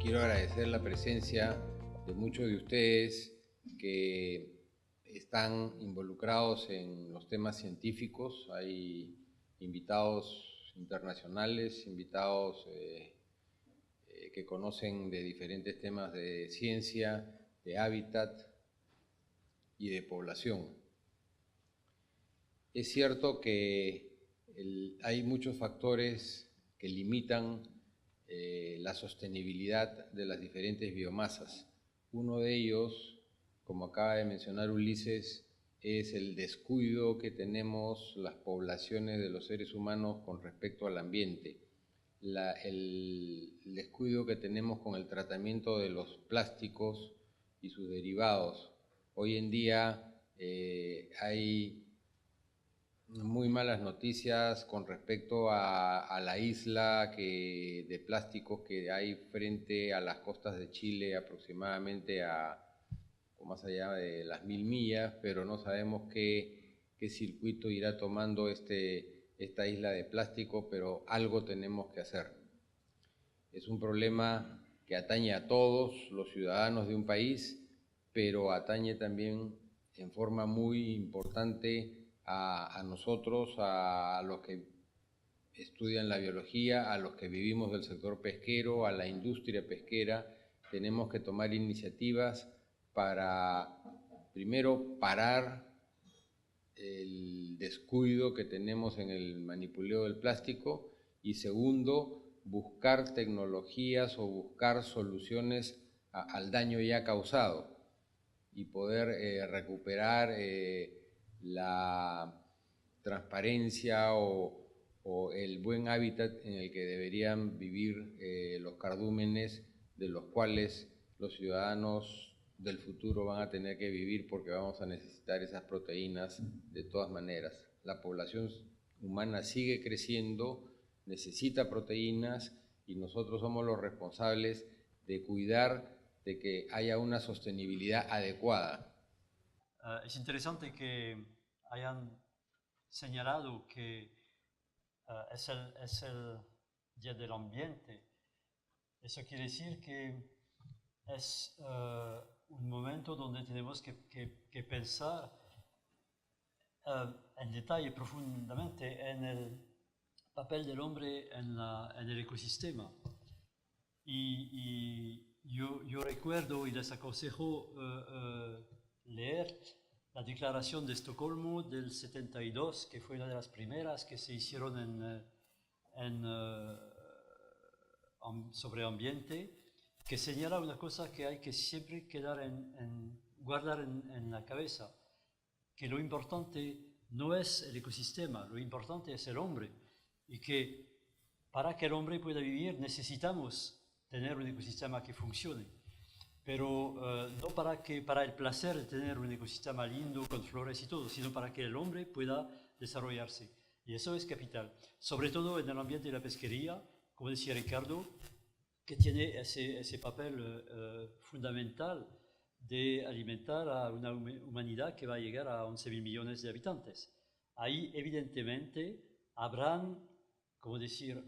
quiero agradecer la presencia de muchos de ustedes que están involucrados en los temas científicos. Hay invitados internacionales, invitados que conocen de diferentes temas de ciencia, de hábitat y de población. Es cierto que hay muchos factores que limitan la sostenibilidad de las diferentes biomasas. Uno de ellos, como acaba de mencionar Ulises, es el descuido que tenemos las poblaciones de los seres humanos con respecto al ambiente. El descuido que tenemos con el tratamiento de los plásticos y sus derivados. Hoy en día hay muy malas noticias con respecto a la isla de plásticos que hay frente a las costas de Chile, aproximadamente más allá de las 1000 millas, pero no sabemos qué circuito irá tomando esta isla de plástico, pero algo tenemos que hacer. Es un problema que atañe a todos los ciudadanos de un país, pero atañe también en forma muy importante a nosotros, a los que estudian la biología, a los que vivimos del sector pesquero, a la industria pesquera. Tenemos que tomar iniciativas para, primero, parar el descuido que tenemos en el manipuleo del plástico y, segundo, buscar tecnologías o buscar soluciones al daño ya causado y poder recuperar la transparencia o el buen hábitat en el que deberían vivir los cardúmenes, de los cuales los ciudadanos del futuro van a tener que vivir, porque vamos a necesitar esas proteínas de todas maneras. La población humana sigue creciendo, necesita proteínas y nosotros somos los responsables de cuidar de que haya una sostenibilidad adecuada. Es interesante que hayan señalado que es el Día del Ambiente. Eso quiere decir que es un momento donde tenemos que pensar en detalle, profundamente, en el papel del hombre en el ecosistema. Y yo recuerdo y les aconsejo leer la Declaración de Estocolmo del 72, que fue una de las primeras que se hicieron sobre ambiente, que señala una cosa que hay que siempre guardar en la cabeza, que lo importante no es el ecosistema, lo importante es el hombre, y que para que el hombre pueda vivir necesitamos tener un ecosistema que funcione, pero no para el placer de tener un ecosistema lindo con flores y todo, sino para que el hombre pueda desarrollarse. Y eso es capital, sobre todo en el ambiente de la pesquería, como decía Ricardo, que tiene ese papel fundamental de alimentar a una humanidad que va a llegar a 11.000 millones de habitantes. Ahí, evidentemente, habrán, como decir,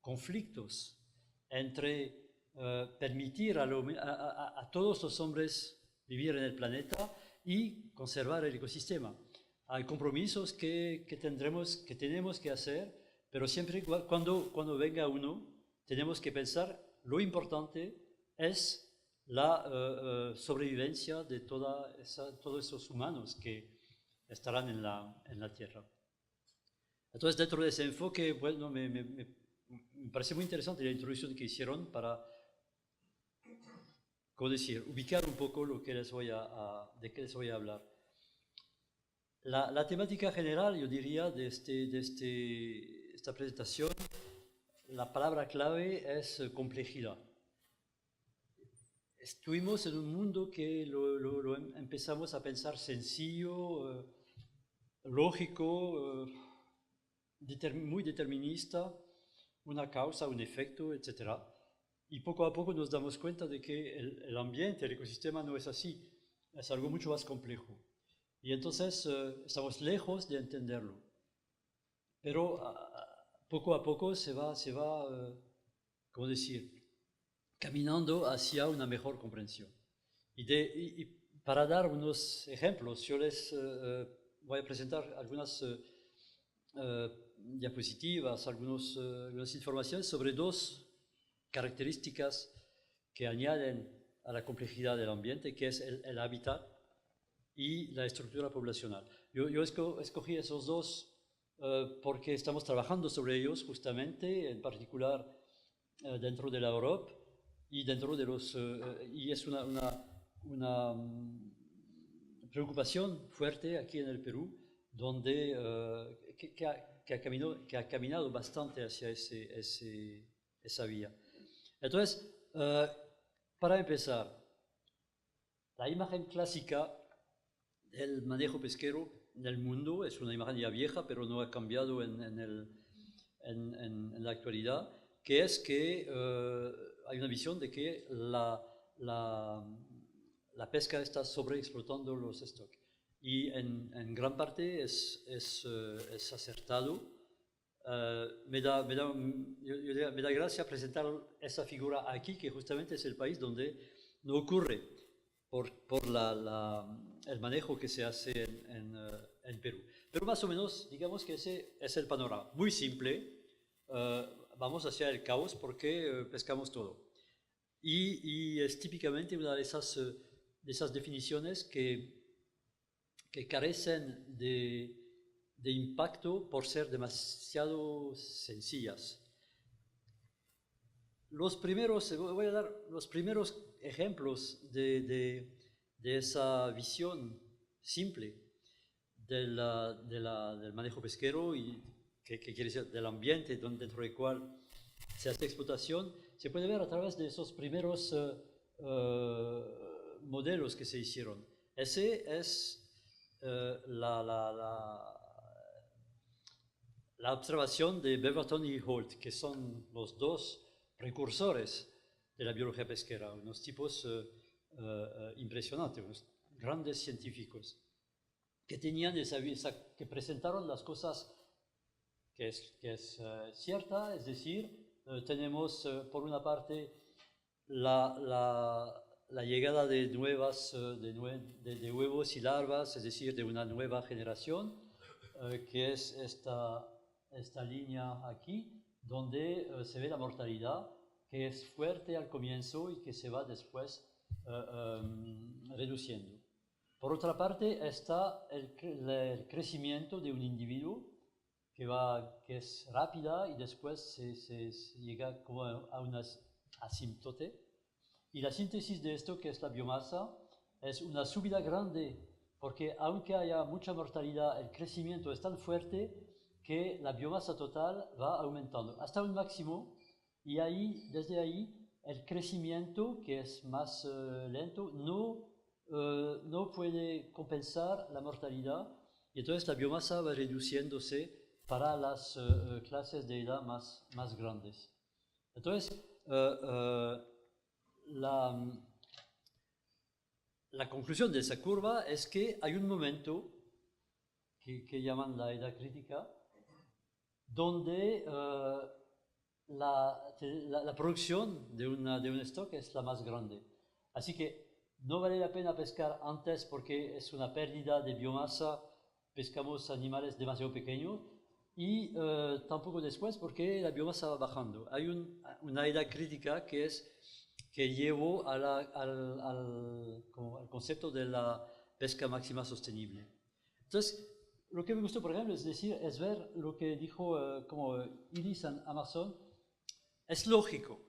conflictos entre permitir a todos los hombres vivir en el planeta y conservar el ecosistema. Hay compromisos que tenemos que hacer, pero siempre cuando venga uno, tenemos que pensar lo importante es la sobrevivencia de todos esos humanos que estarán en la Tierra. Entonces, dentro de ese enfoque, bueno, me parece muy interesante la introducción que hicieron para, ¿cómo decir?, ubicar un poco de qué les voy a hablar. La temática general, yo diría, de esta presentación, la palabra clave es complejidad. Estuvimos en un mundo que lo empezamos a pensar sencillo, lógico, muy determinista, una causa, un efecto, etc. Y poco a poco nos damos cuenta de que el ambiente, el ecosistema no es así, es algo mucho más complejo. Y entonces estamos lejos de entenderlo. Pero poco a poco se va ¿cómo decir?, caminando hacia una mejor comprensión. Y para dar unos ejemplos, yo les voy a presentar algunas diapositivas, algunas informaciones sobre dos características que añaden a la complejidad del ambiente, que es el hábitat y la estructura poblacional. Yo escogí esos dos porque estamos trabajando sobre ellos justamente, en particular dentro de la Europa y dentro de los... y es una preocupación fuerte aquí en el Perú, donde que ha caminado bastante hacia esa vía. Entonces, para empezar, la imagen clásica del manejo pesquero en el mundo es una imagen ya vieja, pero no ha cambiado en la actualidad, que es que hay una visión de que la pesca está sobreexplotando los stocks. Y en gran parte es acertado. Me da gracia presentar esa figura aquí, que justamente es el país donde no ocurre por el manejo que se hace en Perú. Pero más o menos, digamos que ese es el panorama. Muy simple, vamos hacia el caos porque pescamos todo. Y es típicamente una de esas definiciones que carecen de impacto por ser demasiado sencillas. Voy a dar los primeros ejemplos de esa visión simple del manejo pesquero y que quiere decir del ambiente dentro del cual se hace explotación. Se puede ver a través de esos primeros modelos que se hicieron. Ese es la observación de Beaverton y Holt, que son los dos precursores de la biología pesquera, unos tipos impresionantes, unos grandes científicos, que tenían que presentaron las cosas que es cierta, es decir, tenemos por una parte la llegada de huevos y larvas, es decir, de una nueva generación, que es esta línea aquí, donde se ve la mortalidad, que es fuerte al comienzo y que se va después reduciendo. Por otra parte está el crecimiento de un individuo que es rápida y después se llega como a una asímptote. Y la síntesis de esto, que es la biomasa, es una subida grande, porque aunque haya mucha mortalidad, el crecimiento es tan fuerte que la biomasa total va aumentando hasta un máximo, y desde ahí el crecimiento, que es más lento, no puede compensar la mortalidad, y entonces la biomasa va reduciéndose para las clases de edad más grandes. Entonces, la conclusión de esa curva es que hay un momento que llaman la edad crítica, donde la producción de un stock es la más grande. Así que no vale la pena pescar antes porque es una pérdida de biomasa, pescamos animales demasiado pequeños, y tampoco después porque la biomasa va bajando. Hay una edad crítica que llevó al concepto de la pesca máxima sostenible. Entonces, lo que me gustó, por ejemplo, es ver lo que dijo como Iris en Amazon. Es lógico.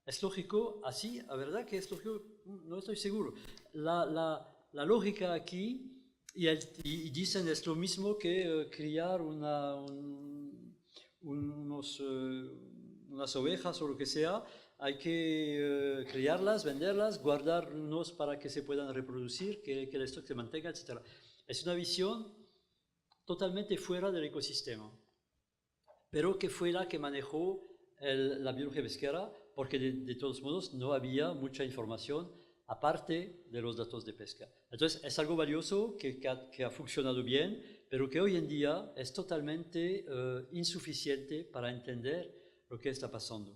Es lógico, así, la verdad que es lógico, no estoy seguro. La lógica aquí, y dicen, es lo mismo que criar unas ovejas o lo que sea. Hay que criarlas, venderlas, guardar unos para que se puedan reproducir, que el stock se mantenga, etc. Es una visión totalmente fuera del ecosistema, pero que fue la que manejó la biología pesquera, porque de todos modos no había mucha información aparte de los datos de pesca. Entonces es algo valioso que ha funcionado bien, pero que hoy en día es totalmente insuficiente para entender lo que está pasando.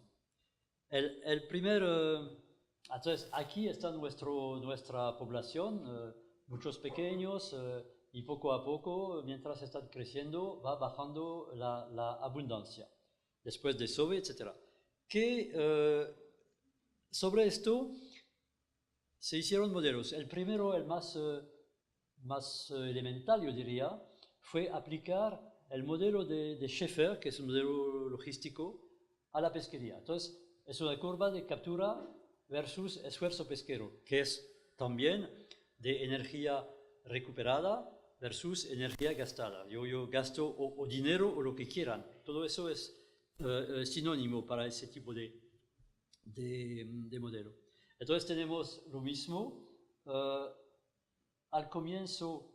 Entonces, aquí está nuestra población, muchos pequeños, y poco a poco, mientras están creciendo, va bajando la abundancia. Después de Sobe, etc. Sobre esto se hicieron modelos. El primero, el más elemental, yo diría, fue aplicar el modelo de Schaeffer, que es un modelo logístico, a la pesquería. Entonces, es una curva de captura versus esfuerzo pesquero, que es también de energía recuperada versus energía gastada. Yo gasto o dinero o lo que quieran. Todo eso es sinónimo para ese tipo de modelo. Entonces tenemos lo mismo. Al comienzo,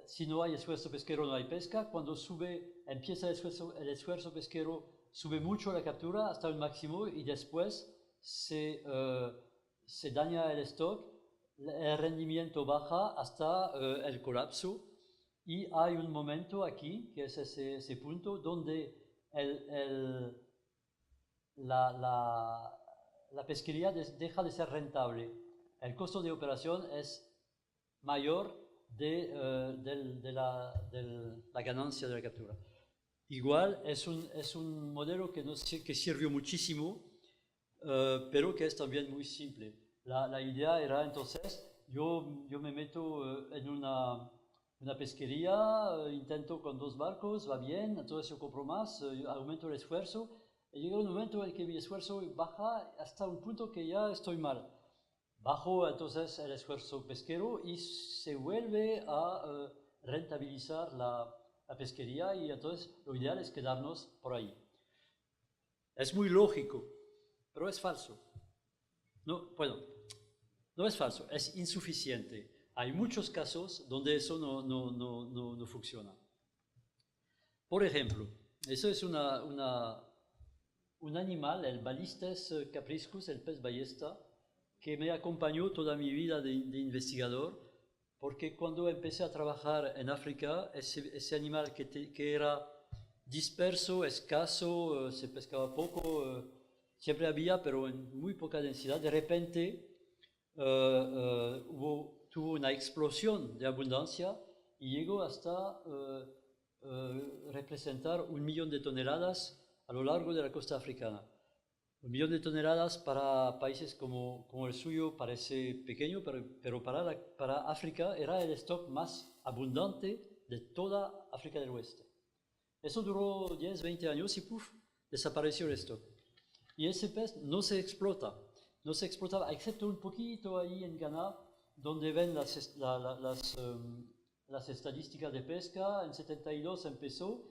si no hay esfuerzo pesquero, no hay pesca. Cuando empieza el esfuerzo pesquero, sube mucho la captura hasta un máximo y después se daña el stock, el rendimiento baja hasta el colapso y hay un momento aquí, que es ese punto, donde la pesquería deja de ser rentable. El costo de operación es mayor de la ganancia de la captura. Igual es un modelo que sirvió muchísimo, pero que es también muy simple. La idea era entonces, yo me meto en una pesquería, intento con 2 barcos, va bien, entonces yo compro más, aumento el esfuerzo, y llega un momento en que mi esfuerzo baja hasta un punto que ya estoy mal. Bajo entonces el esfuerzo pesquero y se vuelve a rentabilizar la pesquería y entonces lo ideal es quedarnos por ahí. Es muy lógico, pero es falso. No, bueno, no es falso, es insuficiente. Hay muchos casos donde eso no funciona. Por ejemplo, eso es un animal, el Balistes capriscus, el pez ballesta, que me acompañó toda mi vida de investigador, porque cuando empecé a trabajar en África, ese animal que era disperso, escaso, se pescaba poco, siempre había, pero en muy poca densidad, de repente tuvo una explosión de abundancia y llegó hasta representar 1 millón de toneladas a lo largo de la costa africana. 1 millón de toneladas para países como el suyo parece pequeño, pero para África era el stock más abundante de toda África del Oeste. Eso duró 10, 20 años y ¡puf!, desapareció el stock. Y ese pez no se explotaba, excepto un poquito ahí en Ghana, donde ven las estadísticas de pesca. En 72 empezó,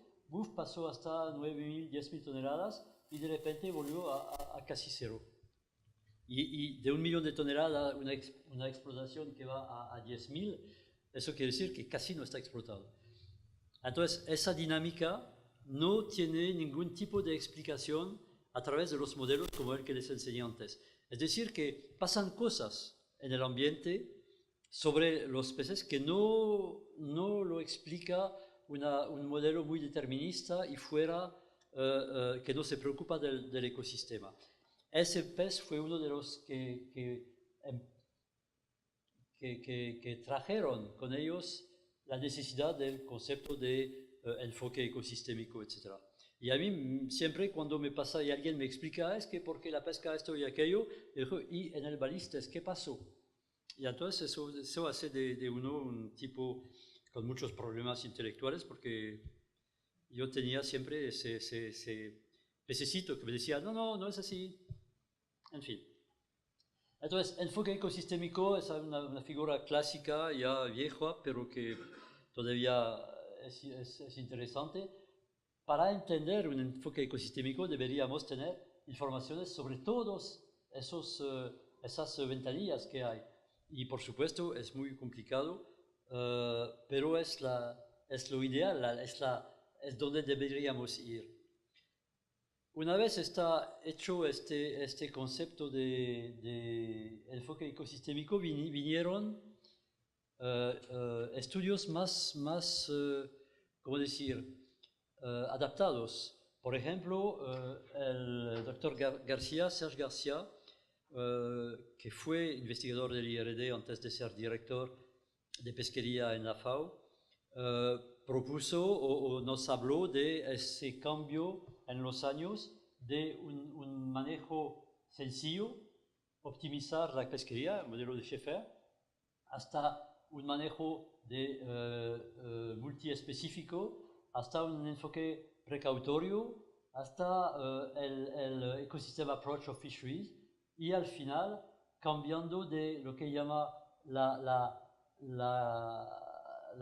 pasó hasta 9.000, 10.000 toneladas, y de repente volvió a casi cero. Y de 1 millón de toneladas, una explotación que va a 10.000, eso quiere decir que casi no está explotado. Entonces, esa dinámica no tiene ningún tipo de explicación a través de los modelos como el que les enseñé antes. Es decir, que pasan cosas en el ambiente sobre los peces que no lo explica un modelo muy determinista y que no se preocupa del ecosistema. Ese pez fue uno de los que trajeron con ellos la necesidad del concepto de enfoque ecosistémico, etc. Y a mí siempre cuando me pasa y alguien me explica, es que por qué la pesca esto y aquello, y en el Balistes, ¿qué pasó? Y entonces eso hace de uno un tipo con muchos problemas intelectuales, porque yo tenía siempre ese pececito que me decía, no es así. En fin. Entonces, enfoque ecosistémico es una figura clásica, ya vieja, pero que todavía es interesante. Para entender un enfoque ecosistémico deberíamos tener informaciones sobre todas esas ventanillas que hay. Y por supuesto es muy complicado, pero es lo ideal, es donde deberíamos ir. Una vez está hecho este concepto de enfoque ecosistémico, vinieron estudios más ¿cómo decir?, adaptados. Por ejemplo, el doctor Serge García, que fue investigador del IRD antes de ser director de pesquería en la FAO, propuso o nos habló de ese cambio en los años de un manejo sencillo, optimizar la pesquería, el modelo de Schaeffer, hasta un manejo de multiespecífico, hasta un enfoque precautorio, hasta el ecosystem approach of fisheries, y al final cambiando de lo que llama la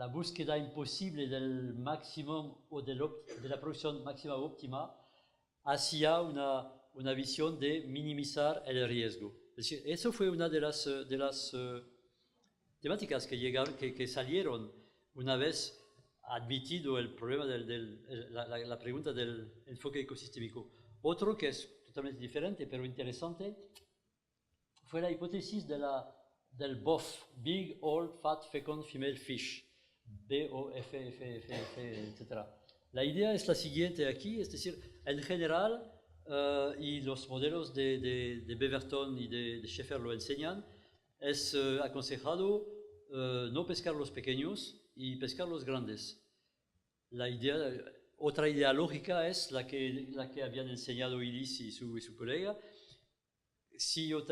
búsqueda imposible del máximo o de la producción máxima óptima hacia una visión de minimizar el riesgo. Es decir, eso fue una de las temáticas que salieron una vez admitido el problema la pregunta del enfoque ecosistémico. Otro que es totalmente diferente, pero interesante, fue la hipótesis del BOF, Big Old Fat Fecund Female Fish, BOFFF, etc. La idea es la siguiente aquí, es decir, en general, y los modelos de Beverton y de Schaeffer lo enseñan, es aconsejado no pescar los pequeños y pescar los grandes. Otra idea lógica es la que habían enseñado Ilis y su colega. Si yo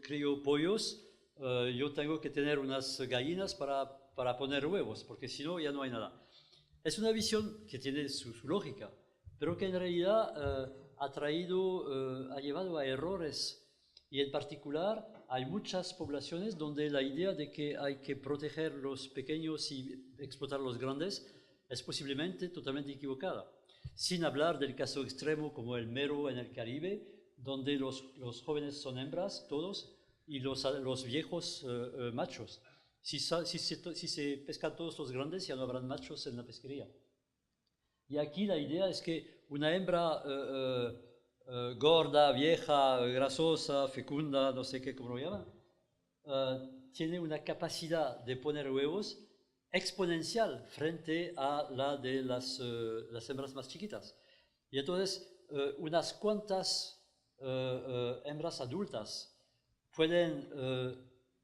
crío pollos, yo tengo que tener unas gallinas para poner huevos, porque si no ya no hay nada. Es una visión que tiene su lógica, pero que en realidad ha llevado a errores. Y en particular hay muchas poblaciones donde la idea de que hay que proteger los pequeños y explotar los grandes es posiblemente totalmente equivocada. Sin hablar del caso extremo como el mero en el Caribe, donde los jóvenes son hembras, todos, y los viejos machos. Si se pescan todos los grandes, ya no habrán machos en la pesquería. Y aquí la idea es que una hembra gorda, vieja, grasosa, fecunda, no sé qué, cómo lo llaman, tiene una capacidad de poner huevos exponencial frente a la de las hembras más chiquitas. Y entonces, unas cuantas hembras adultas pueden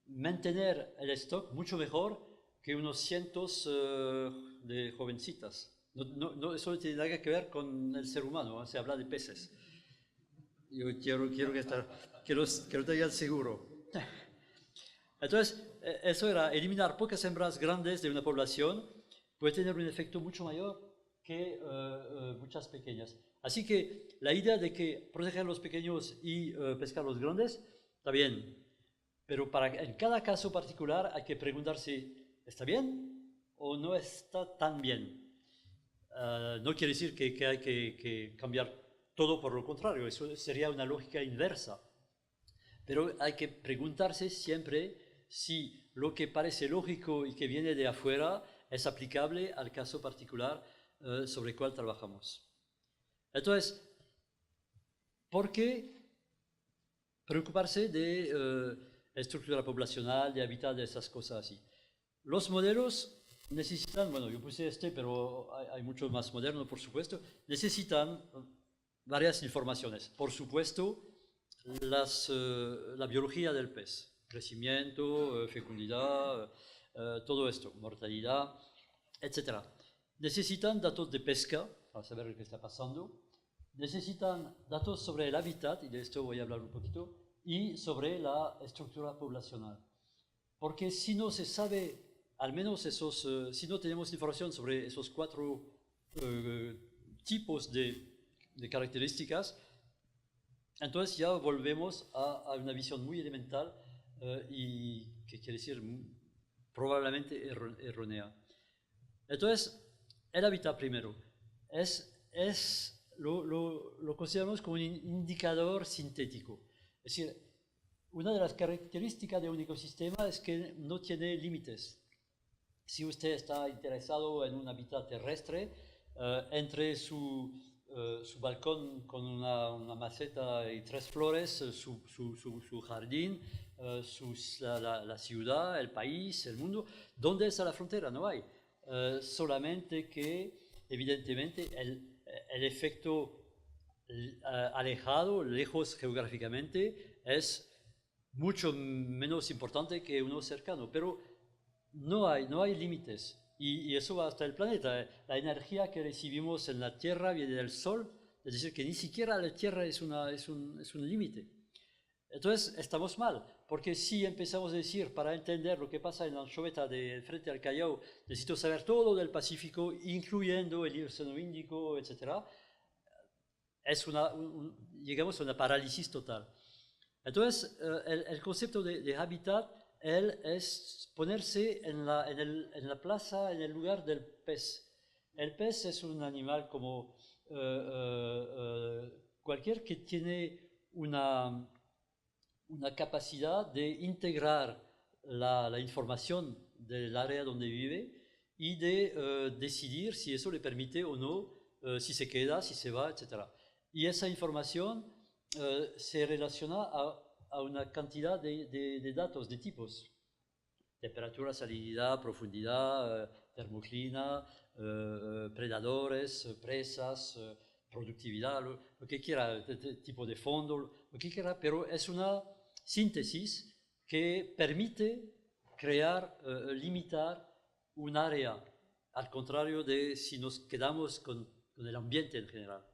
mantener el stock mucho mejor que unos cientos de jovencitas. Eso no tiene nada que ver con el ser humano, ¿eh? Se habla de peces. Yo quiero que lo tengan seguro. Entonces, eso era eliminar pocas hembras grandes de una población, puede tener un efecto mucho mayor que muchas pequeñas. Así que la idea de que proteger los pequeños y pescar los grandes está bien, pero en cada caso particular hay que preguntarse, ¿está bien o no está tan bien? No quiere decir que hay que cambiar todo, por lo contrario, eso sería una lógica inversa. Pero hay que preguntarse siempre si lo que parece lógico y que viene de afuera es aplicable al caso particular sobre el cual trabajamos. Entonces, ¿por qué preocuparse de estructura poblacional, de hábitat, de esas cosas así? Los modelos necesitan, bueno, yo puse pero hay mucho más moderno, por supuesto, necesitan varias informaciones. Por supuesto, la biología del pez, crecimiento, fecundidad, todo esto, mortalidad, etc. Necesitan datos de pesca para saber lo que está pasando. Necesitan datos sobre el hábitat, y de esto voy a hablar un poquito, y sobre la estructura poblacional. Porque si no se sabe, al menos si no tenemos información sobre esos 4 tipos de características, entonces ya volvemos a una visión muy elemental y que quiere decir probablemente errónea. Entonces, el hábitat primero lo consideramos como un indicador sintético. Es decir, una de las características de un ecosistema es que no tiene límites. Si usted está interesado en un hábitat terrestre, entre su balcón con una maceta y 3 flores, su jardín, la ciudad, el país, el mundo, ¿dónde está la frontera? No hay. Solamente que, evidentemente, el efecto alejado, lejos geográficamente, es mucho menos importante que uno cercano, pero no hay límites y eso va hasta el planeta. La energía que recibimos en la Tierra viene del Sol, es decir, que ni siquiera la Tierra es un límite. Entonces estamos mal, porque si empezamos a decir, para entender lo que pasa en la anchoveta de frente al Callao, necesito saber todo del Pacífico, incluyendo el Océano Índico, etc., llegamos a una parálisis total. Entonces, el concepto de hábitat, él es ponerse en la plaza, en el lugar del pez. El pez es un animal como cualquier que tiene una capacidad de integrar la información del área donde vive y de decidir si eso le permite o no, si se queda, si se va, etc. Y esa información se relaciona a una cantidad de datos, de tipos. Temperatura, salinidad, profundidad, termoclina, predadores, presas, productividad, lo que quiera, tipo de fondo, lo que quiera, pero es una síntesis que permite crear, limitar un área, al contrario de si nos quedamos con el ambiente en general.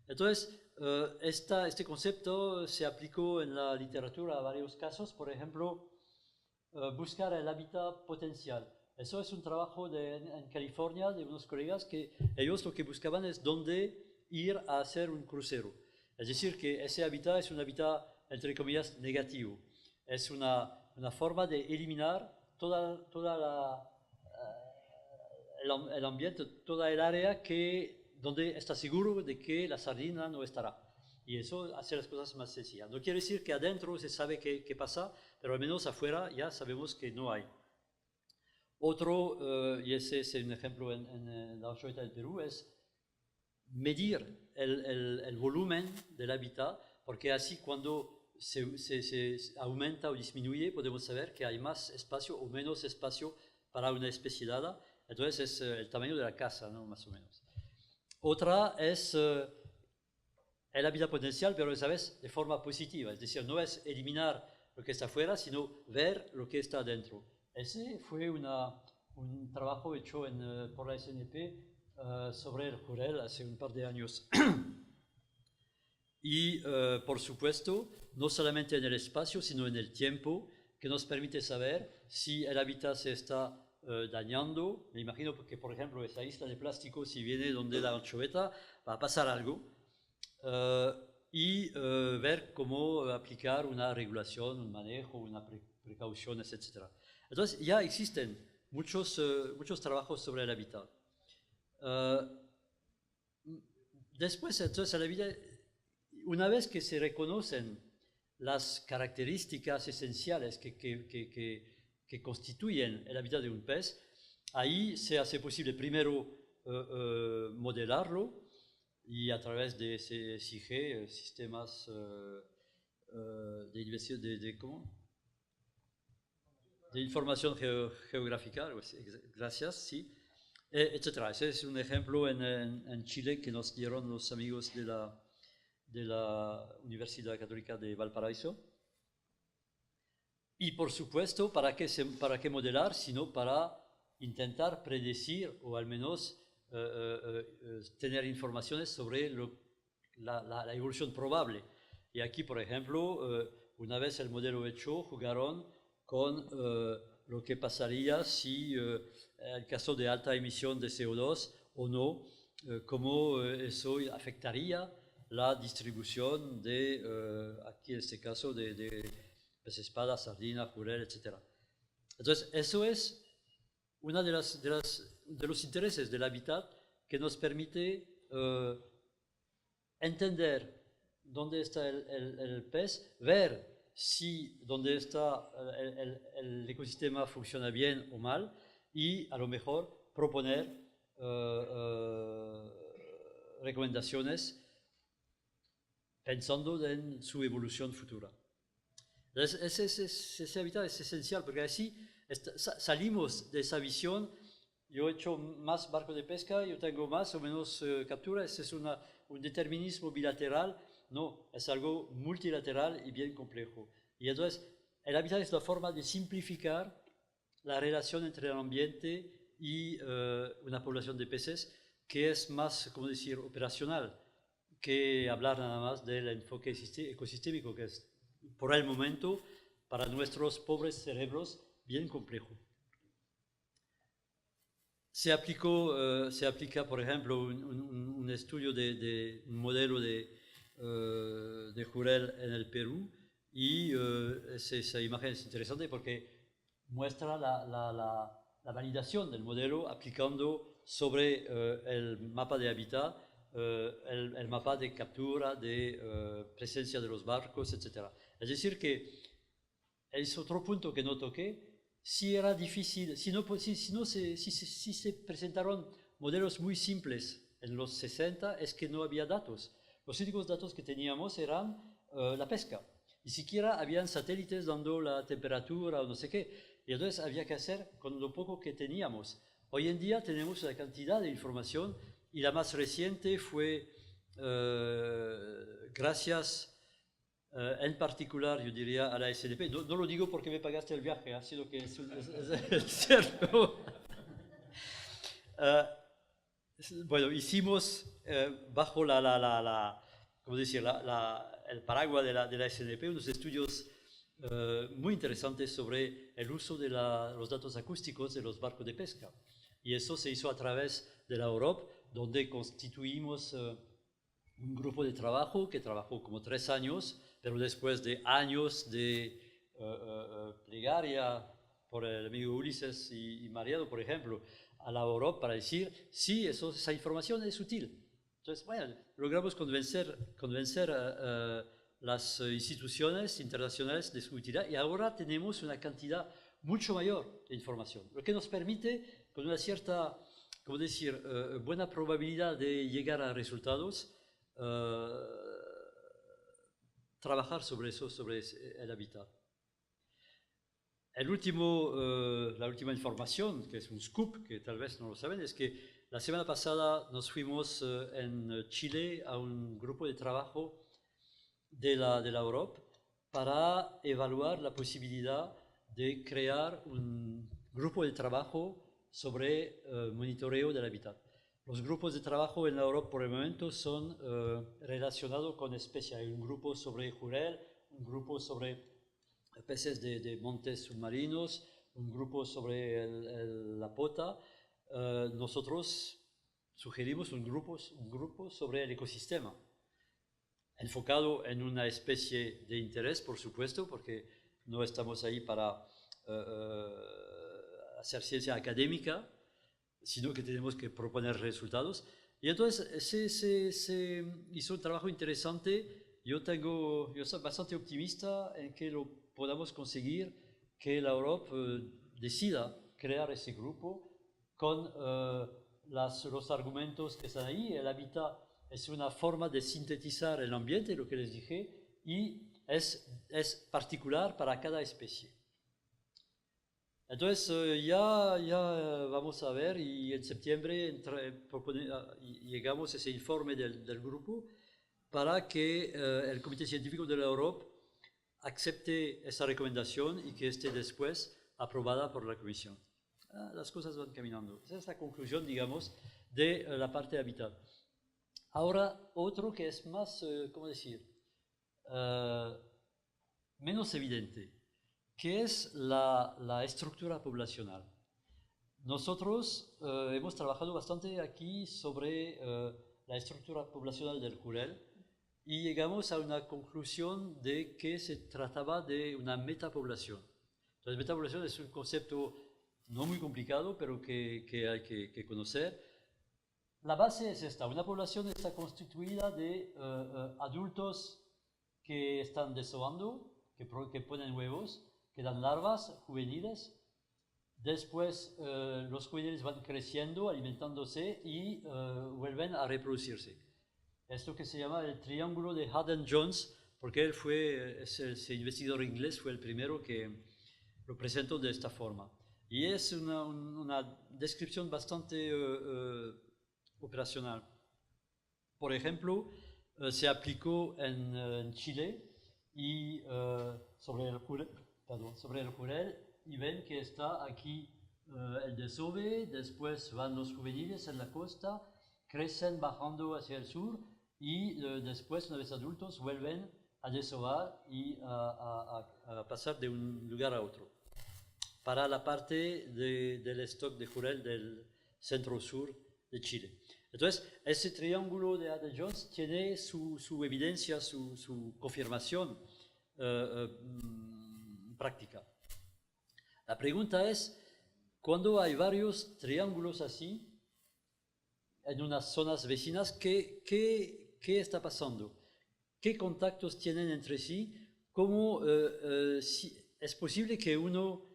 Entonces, este concepto se aplicó en la literatura a varios casos, por ejemplo, buscar el hábitat potencial. Eso es un trabajo en California de unos colegas que ellos lo que buscaban es dónde ir a hacer un crucero. Es decir, que ese hábitat es un hábitat, entre comillas, negativo. Es una forma de eliminar toda el ambiente, toda el área donde está seguro de que la sardina no estará. Y eso hace las cosas más sencillas. No quiere decir que adentro se sabe qué pasa, pero al menos afuera ya sabemos que no hay. Otro, y ese es un ejemplo en la anchoveta del Perú, es medir el volumen del hábitat, porque así cuando se aumenta o disminuye podemos saber que hay más espacio o menos espacio para una especie dada. Entonces es el tamaño de la casa, ¿no? Más o menos. Otra es el hábitat potencial, pero esa vez de forma positiva, es decir, no es eliminar lo que está afuera, sino ver lo que está dentro. Ese fue un trabajo hecho por la SNP sobre el jurel hace un par de años. Y, por supuesto, no solamente en el espacio, sino en el tiempo, que nos permite saber si el hábitat se está dañando. Me imagino que, por ejemplo, esa isla de plástico, si viene donde la anchoveta, va a pasar algo. Y ver cómo aplicar una regulación, un manejo, unas precauciones, etc. Entonces ya existen muchos trabajos sobre el hábitat. Después, entonces, una vez que se reconocen las características esenciales que constituyen el hábitat de un pez, ahí se hace posible primero modelarlo, y a través de SIG, sistemas de investigación de información geográfica, gracias, sí, etc. Ese es un ejemplo en Chile que nos dieron los amigos de la Universidad Católica de Valparaíso. Y por supuesto, ¿para qué modelar? Sino para intentar predecir o al menos tener informaciones sobre la evolución probable. Y aquí, por ejemplo, una vez el modelo hecho, jugaron con lo que pasaría si el caso de alta emisión de CO2 o no, cómo eso afectaría la distribución aquí en este caso, de pez espada, sardina, jurel, etc. Entonces, eso es uno de los intereses del hábitat que nos permite entender dónde está el pez, ver si donde está el ecosistema funciona bien o mal y a lo mejor proponer recomendaciones pensando en su evolución futura. Entonces, ese hábitat es esencial porque así salimos de esa visión yo he hecho más barcos de pesca, yo tengo más o menos captura, ese es un determinismo bilateral, no, es algo multilateral y bien complejo. Y entonces, el hábitat es la forma de simplificar la relación entre el ambiente y una población de peces que es más, como decir, operacional que hablar nada más del enfoque ecosistémico, que es por el momento para nuestros pobres cerebros bien complejo. Se aplica, por ejemplo, un estudio de un modelo de jurel en el Perú y esa imagen es interesante porque muestra la validación del modelo aplicando sobre el mapa de hábitat, el mapa de captura, de presencia de los barcos, etc. Es decir que es otro punto que no toqué. Si era difícil, si se presentaron modelos muy simples en los 60, es que no había datos. Los únicos datos que teníamos eran la pesca. Ni siquiera habían satélites dando la temperatura o no sé qué. Y entonces había que hacer con lo poco que teníamos. Hoy en día tenemos una cantidad de información y la más reciente fue gracias en particular, yo diría, a la SDP. No lo digo porque me pagaste el viaje, ha sido que es cierto. Bueno, hicimos bajo ¿cómo decir? El paraguas de la SDP unos estudios muy interesantes sobre el uso de los datos acústicos de los barcos de pesca. Y eso se hizo a través de la Europe, donde constituimos un grupo de trabajo que trabajó como 3 años, pero después de años de plegaria por el amigo Ulises y Mariano, por ejemplo, a la Europa para decir, sí, esa información es útil. Entonces, bueno, logramos convencer las instituciones internacionales de su utilidad y ahora tenemos una cantidad mucho mayor de información, lo que nos permite, con una cierta, ¿cómo decir?, buena probabilidad de llegar a resultados, trabajar sobre eso, sobre el hábitat. La última información, que es un scoop, que tal vez no lo saben, es que la semana pasada nos fuimos en Chile a un grupo de trabajo de la Europe para evaluar la posibilidad de crear un grupo de trabajo sobre monitoreo del hábitat. Los grupos de trabajo en la Europa por el momento son relacionados con especies. Hay un grupo sobre jurel, un grupo sobre peces de montes submarinos, un grupo sobre la pota. Nosotros sugerimos un grupo sobre el ecosistema, enfocado en una especie de interés, por supuesto, porque no estamos ahí para hacer ciencia académica, sino que tenemos que proponer resultados. Y entonces se hizo un trabajo interesante. Yo soy bastante optimista en que lo podamos conseguir, que la Europa decida crear ese grupo con los argumentos que están ahí. El hábitat es una forma de sintetizar el ambiente, lo que les dije, y es particular para cada especie. Entonces ya vamos a ver y en septiembre llegamos a ese informe del grupo para que el Comité Científico de la Europa acepte esa recomendación y que esté después aprobada por la Comisión. Las cosas van caminando. Esa es la conclusión, digamos, de la parte de hábitat. Ahora, otro que es más, ¿cómo decir?, menos evidente, que es la estructura poblacional. Nosotros hemos trabajado bastante aquí sobre la estructura poblacional del jurel y llegamos a una conclusión de que se trataba de una metapoblación. Entonces, metapoblación es un concepto no muy complicado, pero que hay que conocer. La base es esta: una población está constituida de adultos que están desovando, que ponen huevos, que dan larvas juveniles. Después los juveniles van creciendo, alimentándose y vuelven a reproducirse. Esto que se llama el triángulo de Haddon-Jones, porque él ese investigador inglés fue el primero que lo presentó de esta forma. Y es una descripción bastante operacional. Por ejemplo, se aplicó en Chile y sobre el jurel, y ven que está aquí el desove, después van los juveniles en la costa, crecen bajando hacia el sur y después, una vez adultos, vuelven a desovar y a pasar de un lugar a otro, para la parte del stock de jurel del centro-sur de Chile. Entonces, ese triángulo de Adler-Jones tiene su evidencia, su confirmación práctica. La pregunta es, cuando hay varios triángulos así, en unas zonas vecinas, ¿qué está pasando? ¿Qué contactos tienen entre sí? ¿Cómo es posible que uno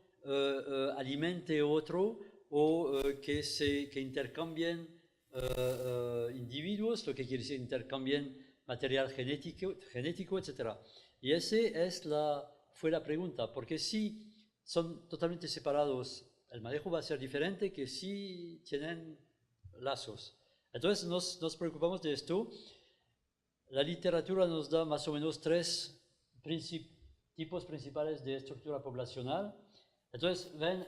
alimente otro o que intercambien individuos, lo que quiere decir intercambien material genético, etc. Y esa fue la pregunta, porque si son totalmente separados, el manejo va a ser diferente que si tienen lazos. Entonces nos preocupamos de esto. La literatura nos da más o menos 3 tipos principales de estructura poblacional. Entonces, ven,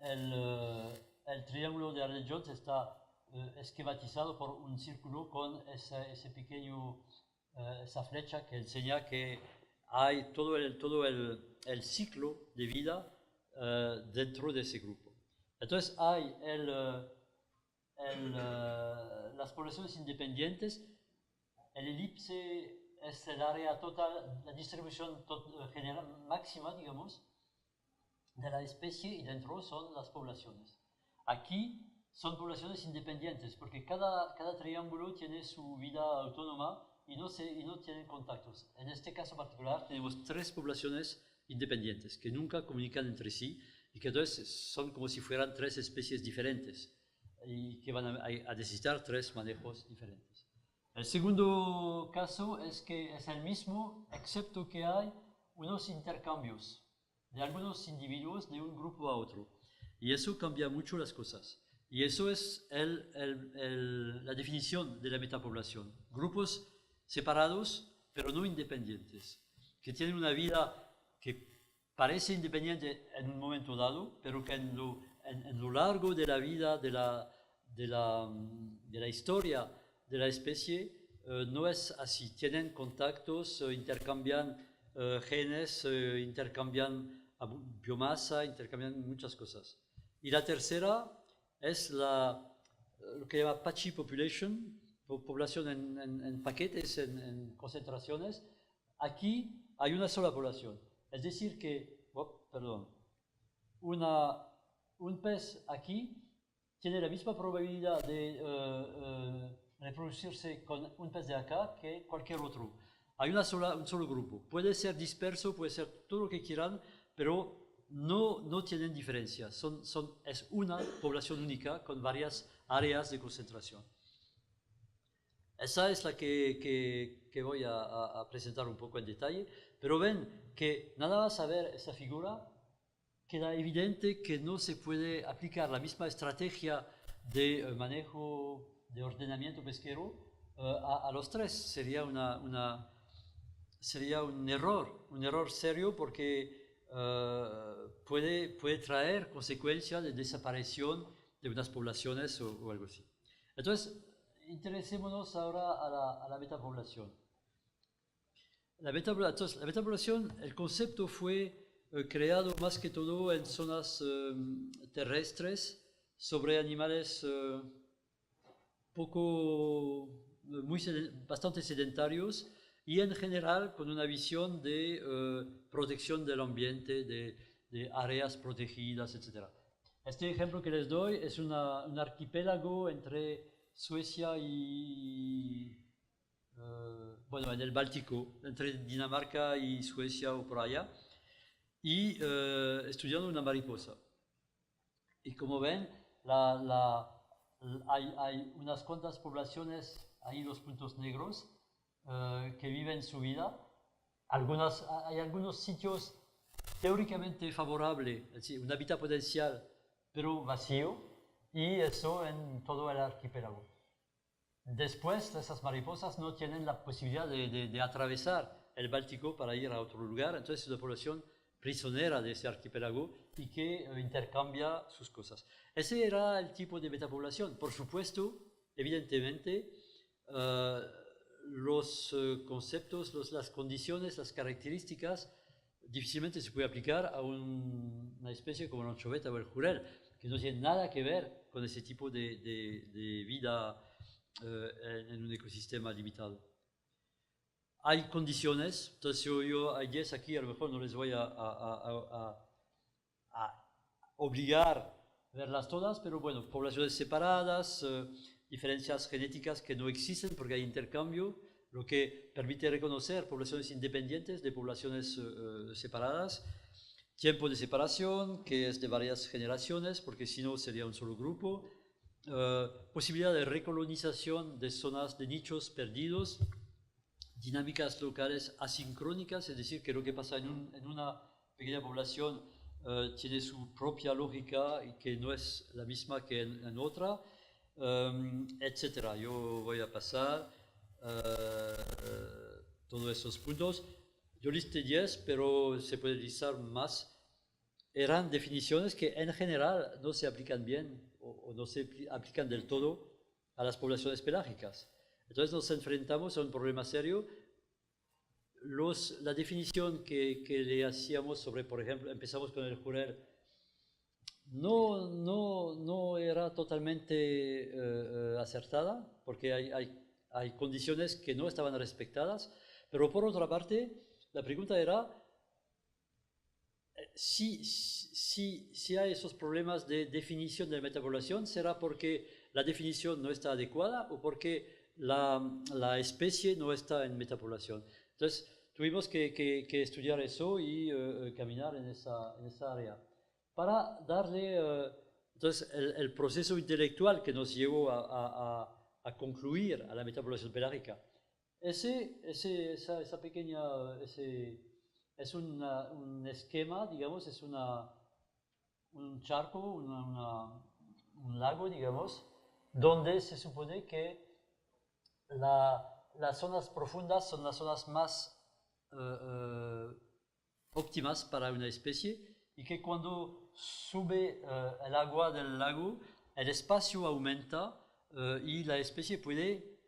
el triángulo de Adler-Jones está esquematizado por un círculo con ese pequeño, esa flecha que enseña que hay todo el ciclo de vida dentro de ese grupo. Entonces, hay las poblaciones independientes. El elipse es el área total, la distribución general máxima, digamos, de la especie, y dentro son las poblaciones. Aquí son poblaciones independientes, porque cada triángulo tiene su vida autónoma y no tienen contactos. En este caso particular tenemos 3 poblaciones independientes que nunca comunican entre sí y que entonces son como si fueran 3 especies diferentes y que van a necesitar 3 manejos diferentes. El segundo caso es que es el mismo, excepto que hay unos intercambios de algunos individuos de un grupo a otro. Y eso cambia mucho las cosas. Y eso es la definición de la metapoblación. Grupos separados, pero no independientes, que tienen una vida que parece independiente en un momento dado, pero que en lo largo de la vida, de la historia de la especie, no es así. Tienen contactos, intercambian genes, intercambian biomasa, intercambian muchas cosas. Y la tercera es lo que se llama patchy population, población en paquetes, en concentraciones. Aquí hay una sola población. Es decir que, un pez aquí tiene la misma probabilidad de reproducirse con un pez de acá que cualquier otro. Hay un solo grupo. Puede ser disperso, puede ser todo lo que quieran, pero no tienen diferencia. Es una población única con varias áreas de concentración. Esa es la que voy a presentar un poco en detalle, pero ven que nada más a ver esa figura, queda evidente que no se puede aplicar la misma estrategia de manejo, de ordenamiento pesquero a los 3. Sería un error serio, porque puede traer consecuencias de desaparición de unas poblaciones o algo así. Entonces, interesémonos ahora a la metapoblación. La metapoblación, el concepto fue creado más que todo en zonas terrestres, sobre animales bastante sedentarios, y en general con una visión de protección del ambiente, de áreas protegidas, etc. Este ejemplo que les doy es un archipiélago entre Suecia y, en el Báltico, entre Dinamarca y Suecia o por allá, y estudiando una mariposa. Y como ven, hay unas cuantas poblaciones, ahí los puntos negros, que viven su vida. Hay algunos sitios teóricamente favorable, es decir, un hábitat potencial, pero vacío, y eso en todo el archipiélago. Después, esas mariposas no tienen la posibilidad de atravesar el Báltico para ir a otro lugar, entonces es una población prisionera de ese archipiélago y que intercambia sus cosas. Ese era el tipo de metapoblación. Por supuesto, evidentemente, los conceptos, las condiciones, las características, difícilmente se puede aplicar a una especie como la anchoveta o el jurel, que no tiene nada que ver con ese tipo de vida en un ecosistema limitado. Hay condiciones, entonces yo hay 10 aquí, a lo mejor no les voy a obligar a verlas todas, pero bueno, poblaciones separadas, diferencias genéticas que no existen porque hay intercambio, lo que permite reconocer poblaciones independientes de poblaciones separadas, tiempo de separación, que es de varias generaciones, porque si no sería un solo grupo, posibilidad de recolonización de zonas de nichos perdidos, dinámicas locales asincrónicas, es decir, que lo que pasa en una pequeña población tiene su propia lógica y que no es la misma que en otra, etcétera. Yo voy a pasar todos esos puntos. Yo listé 10, pero se puede listar más. Eran definiciones que en general no se aplican bien o no se aplican del todo a las poblaciones pelágicas. Entonces nos enfrentamos a un problema serio. La definición que le hacíamos sobre, por ejemplo, empezamos con el jurel, no era totalmente acertada, porque hay condiciones que no estaban respetadas, pero por otra parte, la pregunta era, si hay esos problemas de definición de la metapoblación, ¿será porque la definición no está adecuada o porque la especie no está en metapoblación? Entonces, tuvimos que estudiar eso y caminar en esa área para darle, entonces, el proceso intelectual que nos llevó a concluir a la metapoblación pelágica. Esa pequeña, es un esquema, digamos, es un charco, un lago, digamos, donde se supone que las zonas profundas son las zonas más óptimas para una especie y que cuando sube el agua del lago, el espacio aumenta y la especie puede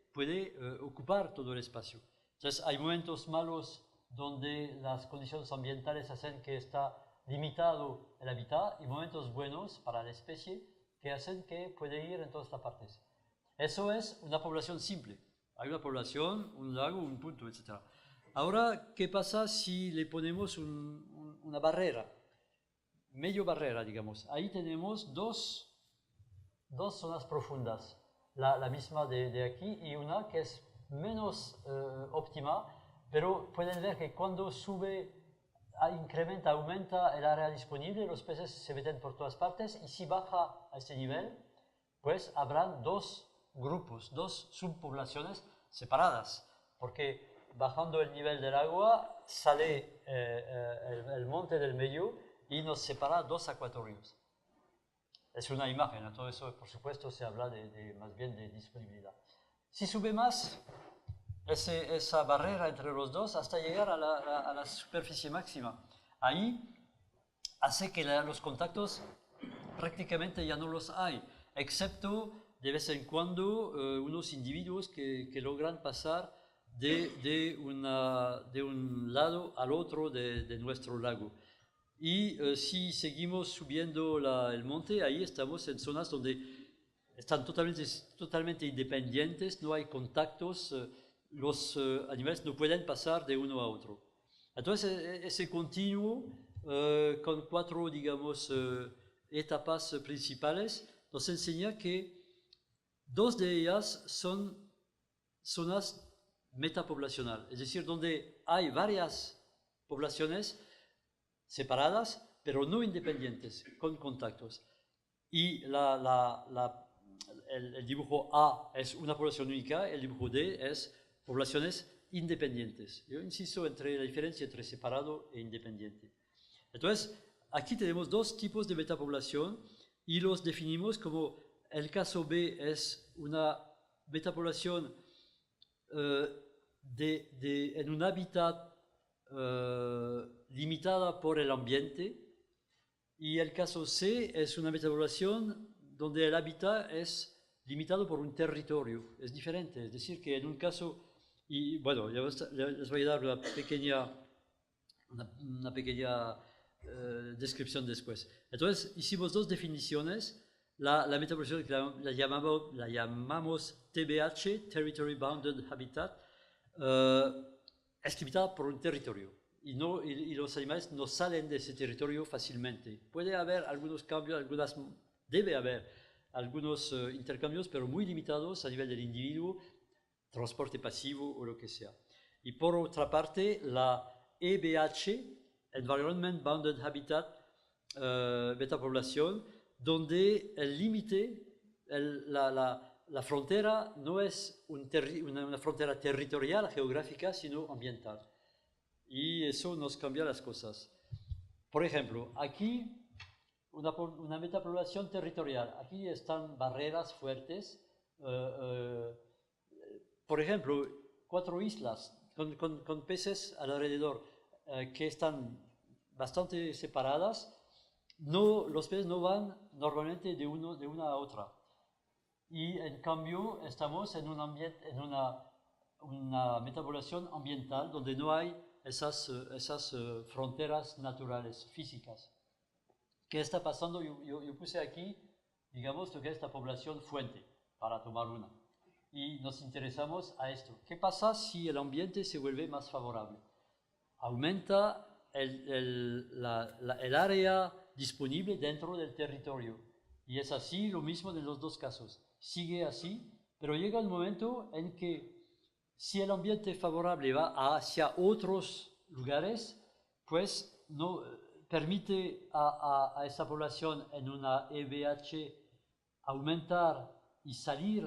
ocupar todo el espacio. Entonces hay momentos malos donde las condiciones ambientales hacen que está limitado el hábitat y momentos buenos para la especie que hacen que puede ir en todas las partes. Eso es una población simple. Hay una población, un lago, un punto, etc. Ahora, ¿qué pasa si le ponemos una barrera? Medio barrera, digamos. Ahí tenemos dos zonas profundas. La misma de aquí y una que es menos óptima, pero pueden ver que cuando sube, incrementa, aumenta el área disponible, los peces se meten por todas partes y si baja a este nivel, pues habrán dos grupos, dos subpoblaciones separadas, porque bajando el nivel del agua sale el monte del medio y nos separa dos acuatorios. Es una imagen, todo eso por supuesto se habla más bien de disponibilidad. Si sube más, esa barrera entre los dos hasta llegar a la superficie máxima. Ahí hace que los contactos prácticamente ya no los hay, excepto de vez en cuando unos individuos que logran pasar de un lado al otro de nuestro lago. Y si seguimos subiendo el monte, ahí estamos en zonas donde están totalmente independientes, no hay contactos, los animales no pueden pasar de uno a otro. Entonces, ese continuo, con 4, digamos, etapas principales, nos enseña que 2 de ellas son zonas metapoblacionales, es decir, donde hay varias poblaciones separadas, pero no independientes, con contactos. Y el dibujo A es una población única, el dibujo D es poblaciones independientes. Yo insisto entre la diferencia entre separado e independiente. Entonces, aquí tenemos dos tipos de metapoblación y los definimos como el caso B es una metapoblación en un hábitat limitada por el ambiente, y el caso C es una metapoblación donde el hábitat es limitado por un territorio, es diferente, es decir, que en un caso, y bueno, les voy a dar una pequeña descripción después. Entonces, hicimos dos definiciones. La metapoblación que la llamamos TBH, Territory Bounded Habitat, es limitada por un territorio y los animales no salen de ese territorio fácilmente. Puede haber algunos cambios, debe haber algunos intercambios, pero muy limitados a nivel del individuo, transporte pasivo o lo que sea. Y por otra parte, la EBH, Environment Bounded Habitat, metapoblación, donde el límite, la frontera no es una frontera territorial, geográfica, sino ambiental. Y eso nos cambia las cosas. Por ejemplo, aquí una metapoblación territorial. Aquí están barreras fuertes. Por ejemplo, 4 islas con peces alrededor que están bastante separadas. Los peces no van normalmente de una a otra. Y en cambio estamos en un ambiente, en una metapoblación ambiental donde no hay esas fronteras naturales, físicas. ¿Qué está pasando? Yo puse aquí, digamos, lo que es la población fuente, para tomar una. Y nos interesamos a esto. ¿Qué pasa si el ambiente se vuelve más favorable? Aumenta el área disponible dentro del territorio. Y es así lo mismo en los dos casos. Sigue así, pero llega un momento en que si el ambiente favorable va hacia otros lugares, pues no permite a esa población en una EBH aumentar y salir,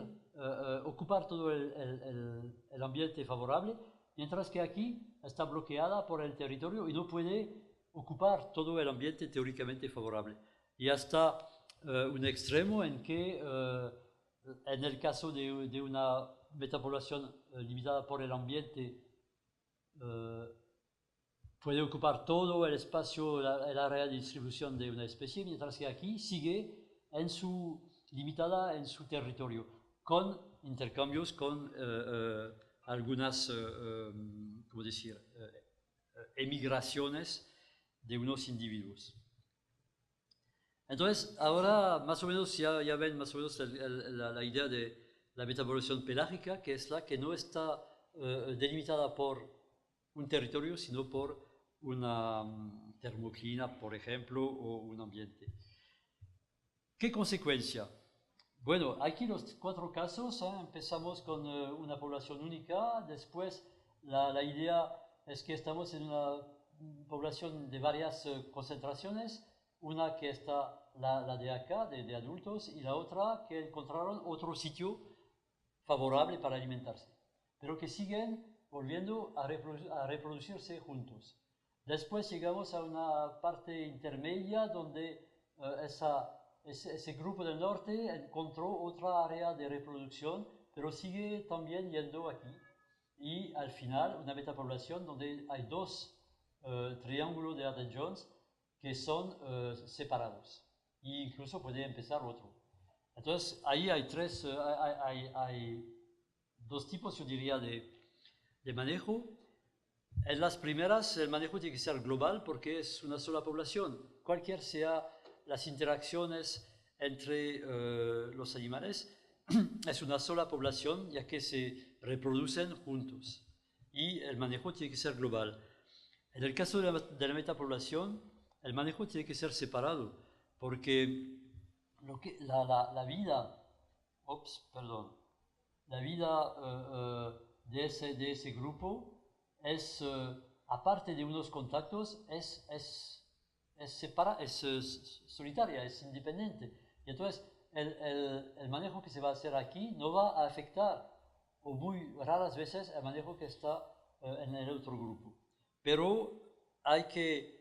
ocupar todo el ambiente favorable, mientras que aquí está bloqueada por el territorio y no puede ocupar todo el ambiente teóricamente favorable. Y hasta un extremo en que, en el caso de una metapoblación limitada por el ambiente, puede ocupar todo el espacio, el área de distribución de una especie, mientras que aquí sigue limitada en su territorio, con intercambios con algunas, ¿cómo decir?, emigraciones de unos individuos. Entonces, ahora más o menos ya ven más o menos la idea de la metapoblación pelágica, que es la que no está delimitada por un territorio, sino por una termoclina, por ejemplo, o un ambiente. ¿Qué consecuencia? Bueno, aquí los 4 casos, empezamos con una población única, después la idea es que estamos en una población de varias concentraciones, una que está la de acá, de adultos, y la otra que encontraron otro sitio favorable para alimentarse, pero que siguen volviendo a reproducirse juntos. Después llegamos a una parte intermedia donde ese grupo del norte encontró otra área de reproducción, pero sigue también yendo aquí. Y al final una metapoblación donde hay 2 triángulos de Arden-Jones que son separados. E incluso puede empezar otro. Entonces ahí hay hay 2 tipos, yo diría, de manejo. En las primeras el manejo tiene que ser global porque es una sola población. Cualquier sea las interacciones entre los animales, es una sola población ya que se reproducen juntos. Y el manejo tiene que ser global. En el caso de la metapoblación, el manejo tiene que ser separado porque la vida, la vida de ese grupo es, aparte de unos contactos, es solitaria, es independiente. Y entonces el manejo que se va a hacer aquí no va a afectar, o muy raras veces, el manejo que está en el otro grupo. Pero hay que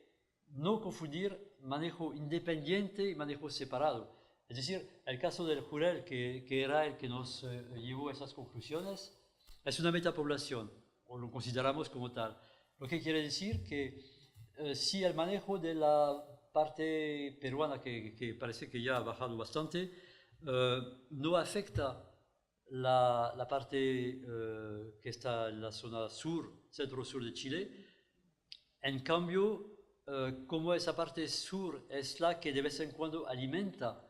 no confundir manejo independiente y manejo separado. Es decir, el caso del Jurel, que era el que nos llevó a esas conclusiones, es una metapoblación, o lo consideramos como tal. Lo que quiere decir que si el manejo de la parte peruana, que parece que ya ha bajado bastante, no afecta la parte que está en la zona sur, centro-sur de Chile. En cambio, como esa parte sur es la que de vez en cuando alimenta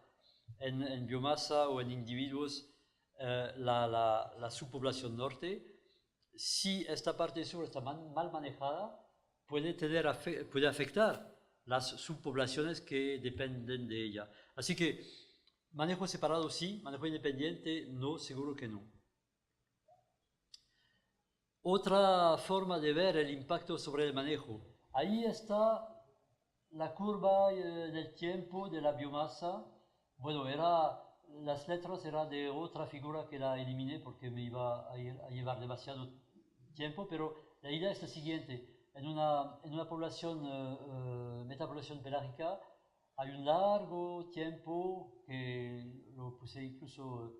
en biomasa o en individuos la subpoblación norte, si esta parte sur está mal manejada, puede afectar las subpoblaciones que dependen de ella. Así que manejo separado sí, manejo independiente no, seguro que no. Otra forma de ver el impacto sobre el manejo. Ahí está la curva del tiempo de la biomasa. Bueno, las letras eran de otra figura que la eliminé porque me iba a llevar demasiado tiempo, pero la idea es la siguiente. En una población, metapoblación pelágica, hay un largo tiempo, que lo puse incluso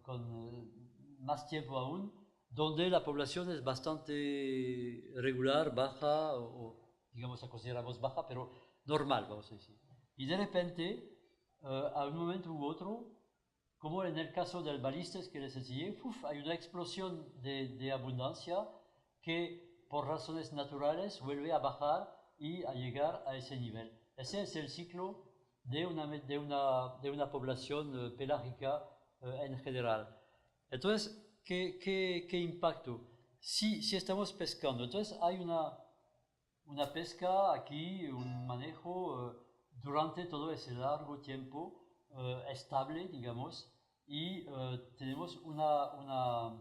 con más tiempo aún, donde la población es bastante regular, baja, o digamos la consideramos baja, pero normal, vamos a decir. Y de repente, a un momento u otro, como en el caso del Balistes que les enseñé, hay una explosión de abundancia que por razones naturales vuelve a bajar y a llegar a ese nivel. Ese es el ciclo de una población pelágica en general. Entonces, ¿qué impacto? Si estamos pescando, entonces hay una pesca aquí, un manejo durante todo ese largo tiempo estable, digamos, y tenemos una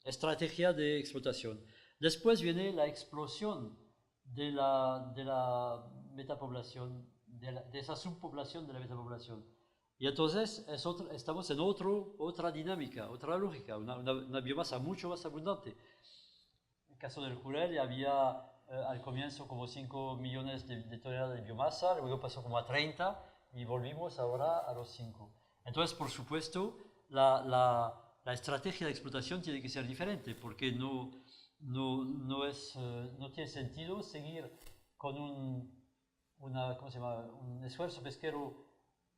estrategia de explotación. Después viene la explosión de la metapoblación, de esa subpoblación de la metapoblación. Y entonces estamos en otra dinámica, otra lógica, una biomasa mucho más abundante. En el caso del Jurel había al comienzo como 5 millones de toneladas de biomasa, luego pasó como a 30 y volvimos ahora a los 5. Entonces, por supuesto, la estrategia de explotación tiene que ser diferente, porque no tiene sentido seguir con un esfuerzo pesquero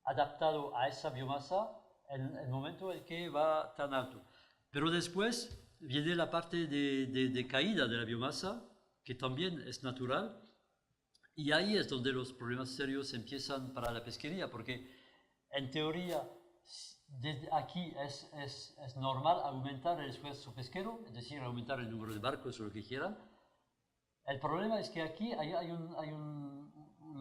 adaptado a esa biomasa en el momento en que va tan alto. Pero después viene la parte de caída de la biomasa, que también es natural, y ahí es donde los problemas serios empiezan para la pesquería, porque en teoría desde aquí es normal aumentar el esfuerzo pesquero, es decir, aumentar el número de barcos o lo que quieran. El problema es que aquí hay un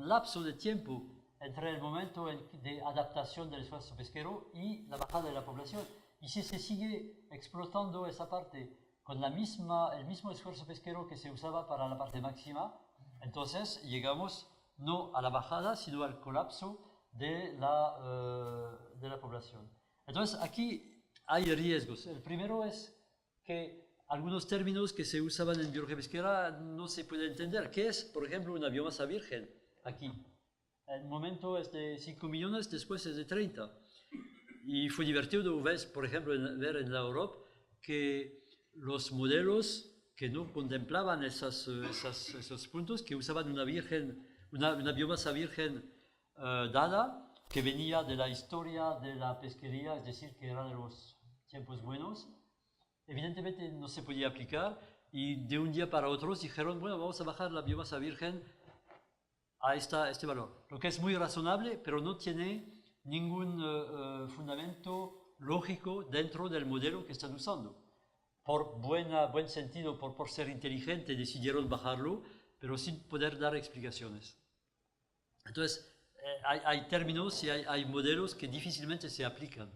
lapso de tiempo entre el momento de adaptación del esfuerzo pesquero y la bajada de la población. Y si se sigue explotando esa parte con el mismo esfuerzo pesquero que se usaba para la parte máxima, entonces llegamos no a la bajada, sino al colapso de la población. Entonces aquí hay riesgos. El primero es que algunos términos que se usaban en biología pesquera no se pueden entender. ¿Qué es, por ejemplo, una biomasa virgen? Aquí. El momento es de 5 millones, después es de 30. Y fue divertido ver, por ejemplo, ver en la Europa que los modelos que no contemplaban esos puntos, que usaban una biomasa virgen dada, que venía de la historia de la pesquería, es decir, que era de los tiempos buenos, evidentemente no se podía aplicar y de un día para otro dijeron, bueno, vamos a bajar la biomasa virgen a este valor, lo que es muy razonable, pero no tiene ningún fundamento lógico dentro del modelo que están usando. Por buen sentido, por ser inteligente, decidieron bajarlo, pero sin poder dar explicaciones. Entonces, hay términos y hay modelos que difícilmente se aplican.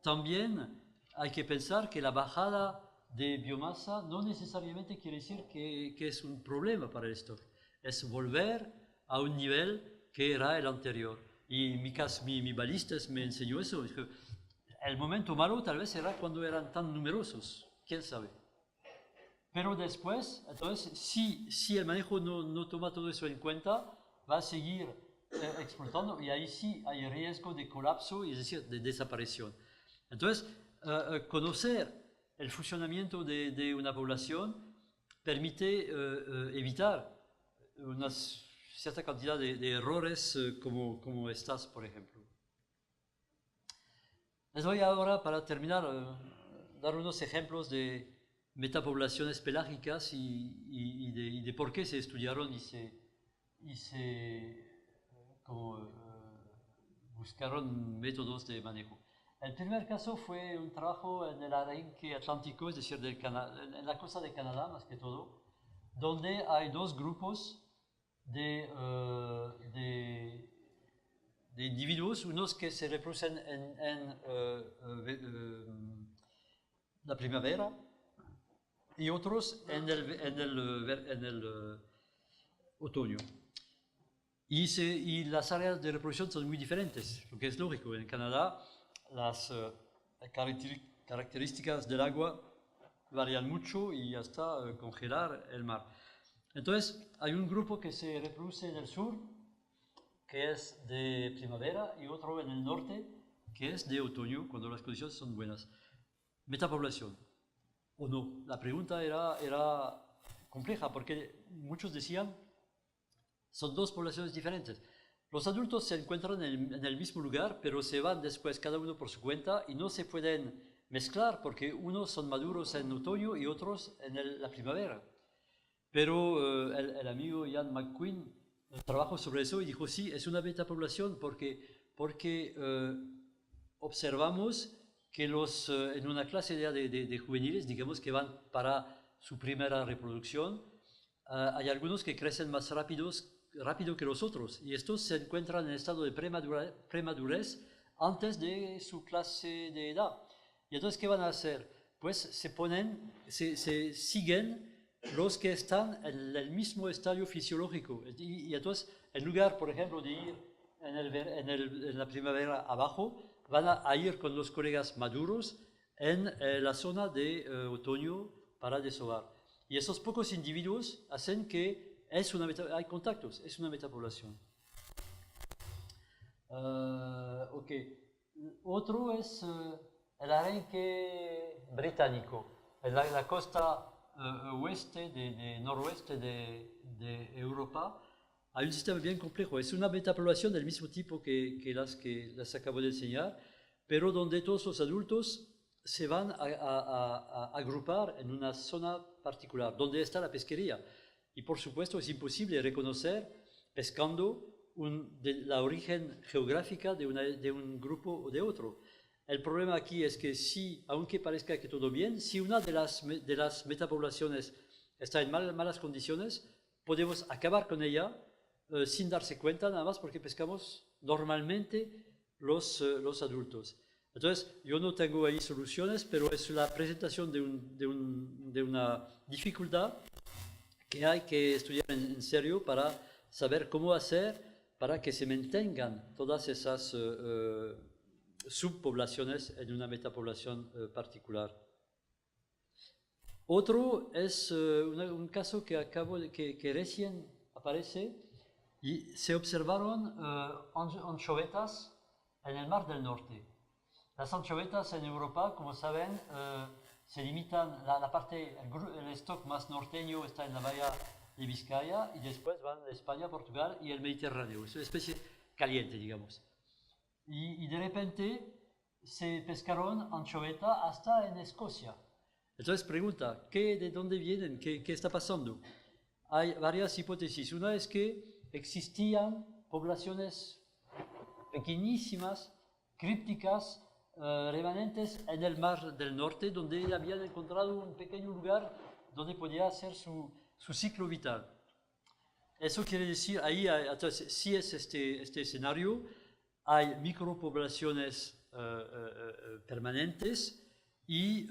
También hay que pensar que la bajada de biomasa no necesariamente quiere decir que es un problema para el stock. Es volver a un nivel que era el anterior. Y mi Balistes me enseñó eso. El momento malo tal vez era cuando eran tan numerosos, quién sabe. pero después, entonces, si el manejo no toma todo eso en cuenta, va a seguir explotando y ahí sí hay riesgo de colapso, es decir, de desaparición. Entonces, conocer el funcionamiento de una población permite evitar una cierta cantidad de errores como estas, por ejemplo. Les voy ahora, para terminar, dar unos ejemplos de metapoblaciones pelágicas y de por qué se estudiaron y se buscaron métodos de manejo. El primer caso fue un trabajo en el arenque atlántico, es decir, en la costa de Canadá más que todo, donde hay dos grupos de individuos, unos que se reproducen en la primavera y otros en el otoño. Y las áreas de reproducción son muy diferentes, lo que es lógico. En Canadá las características del agua varían mucho y hasta congelar el mar. Entonces hay un grupo que se reproduce en el sur, que es de primavera, y otro en el norte, que es de otoño, cuando las condiciones son buenas. Metapoblación, ¿o no? La pregunta era compleja, porque muchos decían, son dos poblaciones diferentes. Los adultos se encuentran en el mismo lugar, pero se van después cada uno por su cuenta y no se pueden mezclar, porque unos son maduros en otoño y otros en la primavera. Pero el amigo Ian McQueen trabajó sobre eso y dijo, sí, es una metapoblación porque observamos que en una clase de juveniles, digamos que van para su primera reproducción, hay algunos que crecen más rápido que los otros, y estos se encuentran en estado de premadurez antes de su clase de edad. Y entonces, ¿qué van a hacer? Pues se siguen los que están en el mismo estadio fisiológico. Y entonces, en lugar, por ejemplo, de ir en la primavera abajo, van a ir con los colegas maduros en la zona de otoño para desovar. Y esos pocos individuos hacen que hay contactos, es una metapoblación. Ok. Otro es el arenque británico, en la costa noroeste de Europa. Hay un sistema bien complejo, es una metapoblación del mismo tipo que las acabo de enseñar, pero donde todos los adultos se van a agrupar en una zona particular, donde está la pesquería. Y por supuesto es imposible reconocer, pescando, la origen geográfica de un grupo o de otro. El problema aquí es que aunque parezca que todo bien, si una de las metapoblaciones está en malas condiciones, podemos acabar con ella sin darse cuenta, nada más porque pescamos normalmente los adultos. Entonces, yo no tengo ahí soluciones, pero es la presentación de una dificultad que hay que estudiar en serio para saber cómo hacer para que se mantengan todas esas subpoblaciones en una metapoblación particular. Otro es un caso que recién aparece y se observaron anchovetas en el Mar del Norte. Las anchovetas en Europa, como saben, se limitan, el stock más norteño está en la bahía de Vizcaya y después van de España, Portugal y el Mediterráneo. Es una especie caliente, digamos. Y de repente se pescaron anchoveta hasta en Escocia. Entonces pregunta, ¿de dónde vienen? ¿Qué está pasando? Hay varias hipótesis. Una es que existían poblaciones pequeñísimas, crípticas, remanentes en el Mar del Norte, donde habían encontrado un pequeño lugar donde podía hacer su ciclo vital. Eso quiere decir, entonces, si es este escenario, hay micropoblaciones permanentes y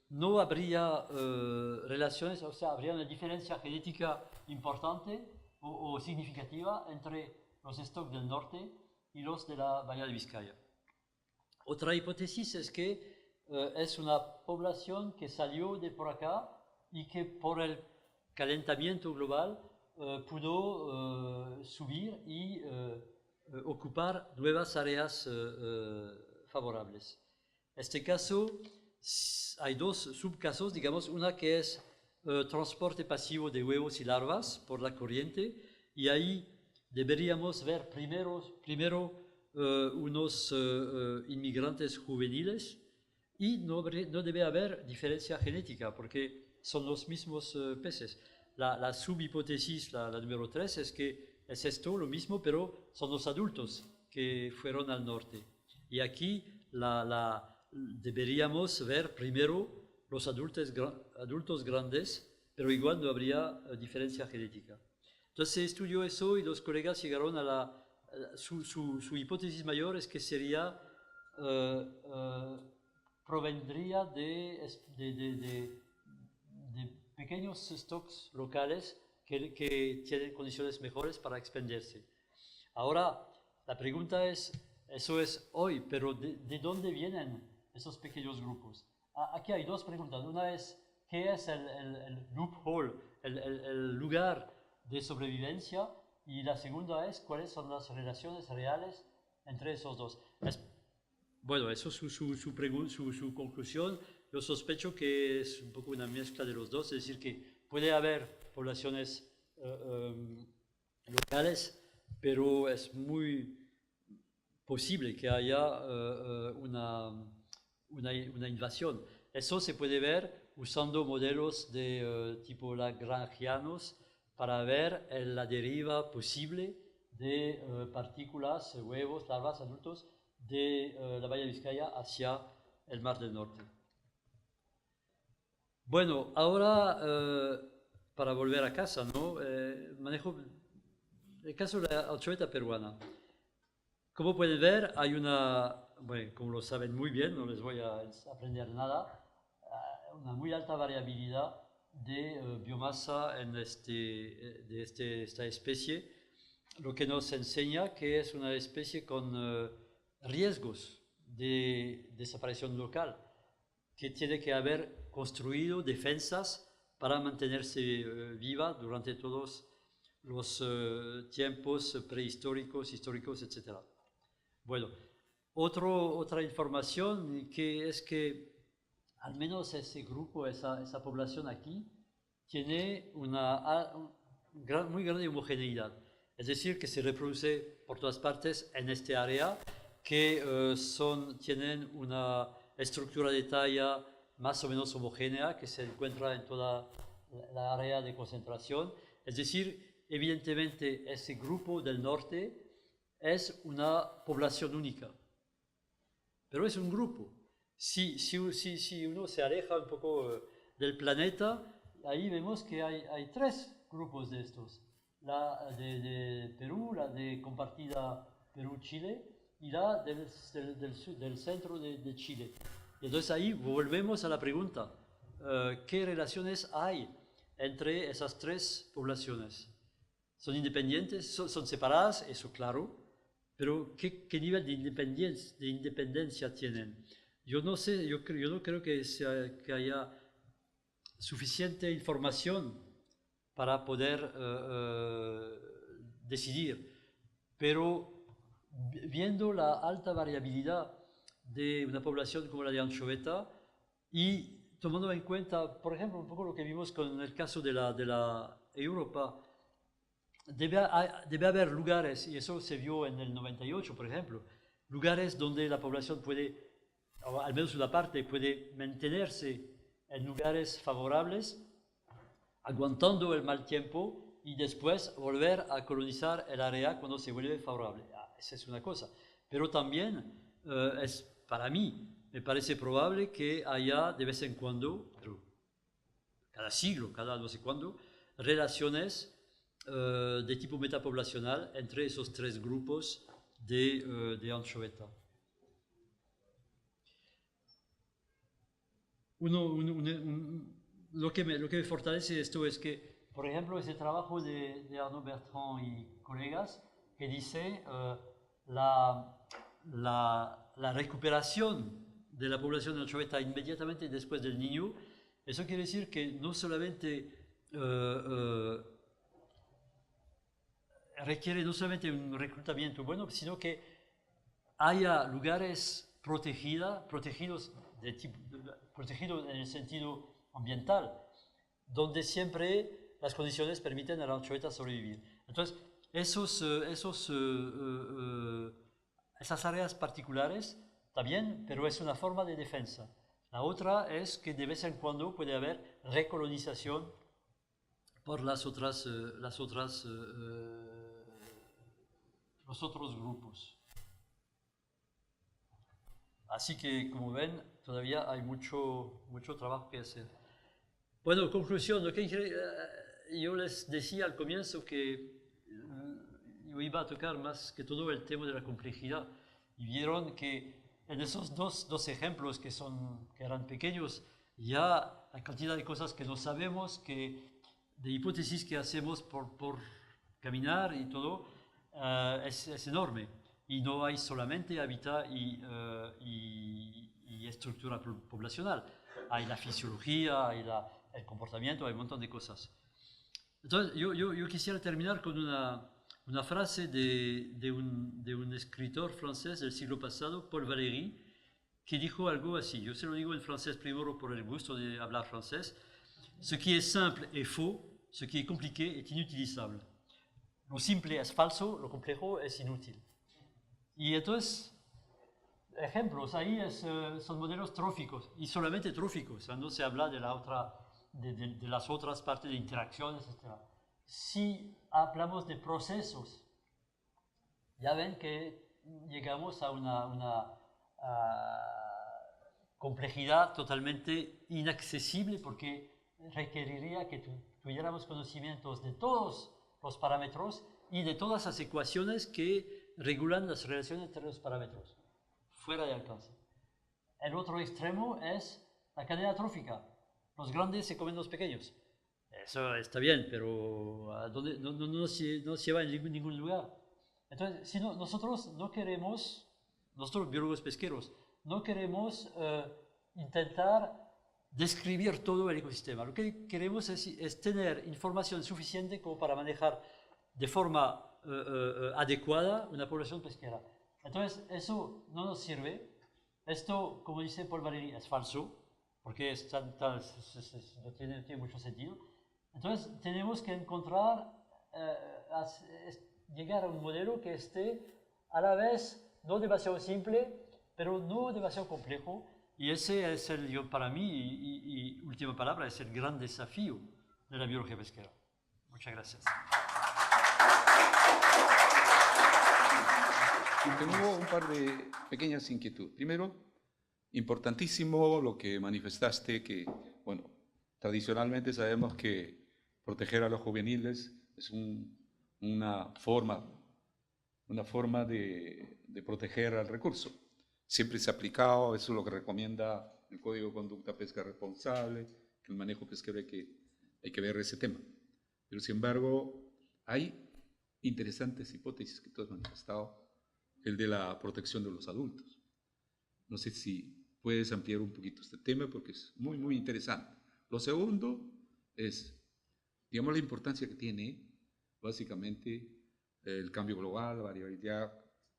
no habría relaciones, o sea, habría una diferencia genética importante o significativa entre los stocks del norte y los de la bahía de Vizcaya. Otra hipótesis es que es una población que salió de por acá y que por el calentamiento global pudo subir y ocupar nuevas áreas favorables. En este caso hay dos subcasos, digamos, una que es transporte pasivo de huevos y larvas por la corriente, y ahí deberíamos ver primero unos inmigrantes juveniles, y no debe haber diferencia genética porque son los mismos peces. La subhipótesis, la número 3, es que es esto lo mismo, pero son los adultos que fueron al norte. Y aquí deberíamos ver primero los adultos grandes, pero igual no habría diferencia genética. Entonces se estudió eso y los colegas llegaron a su hipótesis mayor es que sería, provendría de pequeños stocks locales que tienen condiciones mejores para expandirse. Ahora, la pregunta es, eso es hoy, pero ¿de dónde vienen esos pequeños grupos? Aquí hay dos preguntas. Una es, ¿qué es el loophole, el lugar de sobrevivencia? Y la segunda es, ¿cuáles son las relaciones reales entre esos dos? Bueno, eso es su conclusión. Yo sospecho que es un poco una mezcla de los dos, es decir, que puede haber poblaciones locales, pero es muy posible que haya una invasión. Eso se puede ver usando modelos de tipo lagrangianos para ver la deriva posible de partículas, huevos, larvas, adultos de la Bahía de Vizcaya hacia el Mar del Norte. Bueno, ahora para volver a casa, ¿no? Manejo el caso de la anchoveta peruana. Como pueden ver, hay bueno, como lo saben muy bien, no les voy a aprender nada, una muy alta variabilidad de biomasa en esta especie, lo que nos enseña que es una especie con riesgos de desaparición local, que tiene que haber construido defensas para mantenerse viva durante todos los tiempos prehistóricos, históricos, etc. Bueno, otra información que es que al menos ese grupo, esa población aquí, tiene una muy grande homogeneidad. Es decir, que se reproduce por todas partes en este área, que tienen una estructura de talla más o menos homogénea que se encuentra en toda la área de concentración. Es decir, evidentemente ese grupo del norte es una población única, pero es un grupo. Si uno se aleja un poco del planeta, ahí vemos que hay tres grupos de estos. La de Perú, la de compartida Perú-Chile y la del centro de Chile. Y entonces ahí volvemos a la pregunta, ¿qué relaciones hay entre esas tres poblaciones? ¿Son independientes? ¿Son separadas? Eso claro. Pero ¿qué nivel de independencia tienen? Yo no sé, yo no creo que haya suficiente información para poder decidir. Pero viendo la alta variabilidad de una población como la de anchoveta y tomando en cuenta, por ejemplo, un poco lo que vimos con el caso de la Europa, debe haber lugares, y eso se vio en el 98, por ejemplo, lugares donde la población puede, o al menos una parte, puede mantenerse en lugares favorables, aguantando el mal tiempo y después volver a colonizar el área cuando se vuelve favorable. Esa es una cosa. Pero también para mí, me parece probable que haya de vez en cuando, pero cada siglo, cada no sé cuándo, relaciones de tipo metapoblacional entre esos tres grupos de anchoveta. Lo que me fortalece esto es que, por ejemplo, ese trabajo de Arnaud Bertrand y colegas que dice la recuperación de la población de anchoveta inmediatamente después del Niño Eso quiere decir que no solamente requiere no solamente un reclutamiento bueno, sino que haya lugares protegidos protegidos en el sentido ambiental, donde siempre las condiciones permiten a la anchoveta sobrevivir. Entonces, esas áreas particulares también, pero es una forma de defensa. La otra es que de vez en cuando puede haber recolonización por los otros grupos. Así que, como ven, todavía hay mucho trabajo que hacer. Bueno, conclusión, yo les decía al comienzo que yo iba a tocar más que todo el tema de la complejidad. Y vieron que en esos dos ejemplos que eran pequeños, ya la cantidad de cosas que no sabemos, de hipótesis que hacemos por caminar y todo, es enorme. Y no hay solamente hábitat y estructura poblacional. Hay la fisiología, hay el comportamiento, hay un montón de cosas. Entonces, yo quisiera terminar con una frase de un escritor francés del siglo pasado, Paul Valéry, que dijo algo así. Yo se lo digo en francés primero por el gusto de hablar francés. Ce qui est simple est faux, ce qui est compliqué est inutilisable. Lo simple es falso, lo complejo es inútil. Y entonces, ejemplos ahí son modelos tróficos, y solamente tróficos, no se habla de las otras partes de interacciones, etc. Si hablamos de procesos, ya ven que llegamos a una complejidad totalmente inaccesible, porque requeriría que tuviéramos conocimientos de todos los parámetros y de todas las ecuaciones que regulan las relaciones entre los parámetros, fuera de alcance. El otro extremo es la cadena trófica. Los grandes se comen los pequeños. Eso está bien, pero no nos lleva en ningún lugar. Entonces, si nosotros no queremos, nosotros biólogos pesqueros, no queremos intentar describir todo el ecosistema. Lo que queremos es tener información suficiente como para manejar de forma adecuada una población pesquera. Entonces, eso no nos sirve. Esto, como dice Paul Valéry, es falso, porque no tiene mucho sentido. Entonces, tenemos que encontrar, llegar a un modelo que esté a la vez no demasiado simple, pero no demasiado complejo. Y ese es para mí, y última palabra, es el gran desafío de la biología pesquera. Muchas gracias. Tengo un par de pequeñas inquietudes. Primero, importantísimo lo que manifestaste, que, bueno, tradicionalmente sabemos que proteger a los juveniles es una forma de proteger al recurso. Siempre se ha aplicado, eso es lo que recomienda el Código de Conducta Pesca Responsable, que el manejo pesquero hay que ver ese tema. Pero sin embargo, hay interesantes hipótesis que tú has manifestado, el de la protección de los adultos. No sé si puedes ampliar un poquito este tema porque es muy, muy interesante. Lo segundo es, digamos, la importancia que tiene básicamente el cambio global, la variabilidad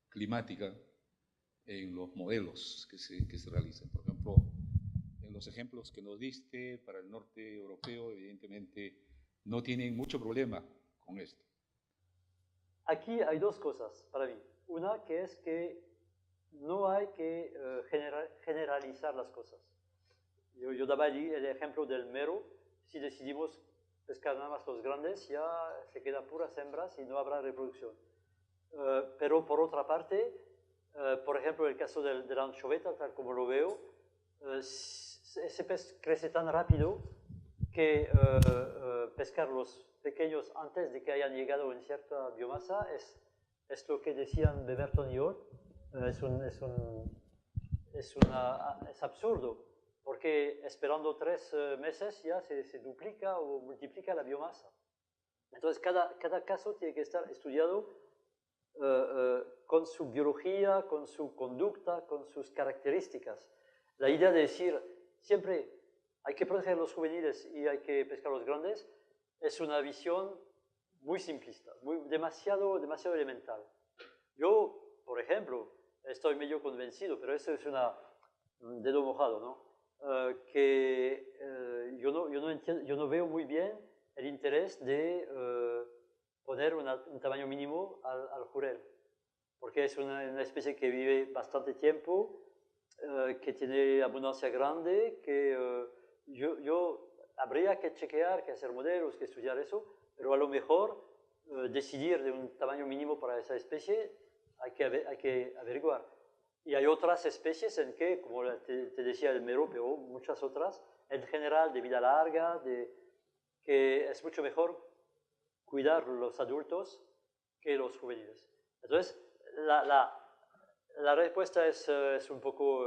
climática en los modelos que se realizan. Por ejemplo, en los ejemplos que nos diste para el norte europeo, evidentemente no tienen mucho problema con esto. Aquí hay dos cosas para mí. Una que es que no hay que generalizar las cosas. Yo daba allí el ejemplo del mero. Si decidimos pescar nada más los grandes, ya se quedan puras hembras y no habrá reproducción. Pero por otra parte, por ejemplo, el caso de la anchoveta, tal como lo veo, ese pez crece tan rápido que pescar los pequeños antes de que hayan llegado en cierta biomasa es lo que decían Bemerton y Orr. Es absurdo, porque esperando 3 meses ya se duplica o multiplica la biomasa. Entonces, cada caso tiene que estar estudiado con su biología, con su conducta, con sus características. La idea de decir siempre hay que proteger los juveniles y hay que pescar los grandes, es una visión muy simplista, demasiado elemental. Yo, por ejemplo, estoy medio convencido, pero eso es un dedo mojado, ¿no? Yo no veo muy bien el interés de poner un tamaño mínimo al jurel, porque es una especie que vive bastante tiempo, que tiene abundancia grande, que habría que chequear, que hacer modelos, que estudiar eso, pero a lo mejor decidir de un tamaño mínimo para esa especie hay que averiguar. Y hay otras especies en que, como te decía el mero, pero muchas otras, en general de vida larga, que es mucho mejor cuidar los adultos que los juveniles. Entonces, la respuesta es un poco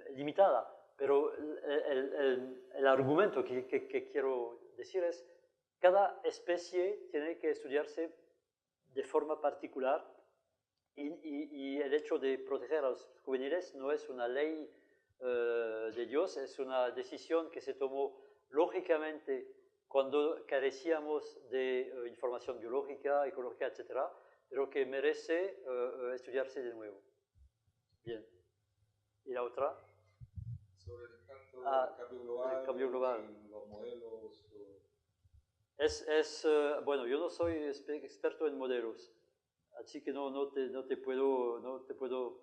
limitada, pero el argumento que quiero decir es cada especie tiene que estudiarse de forma particular y el hecho de proteger a los juveniles no es una ley de Dios, es una decisión que se tomó lógicamente cuando carecíamos de información biológica, ecológica, etc., pero que merece estudiarse de nuevo. Bien. ¿Y la otra? Sobre el cambio global, los modelos. Bueno, yo no soy experto en modelos, así que no te puedo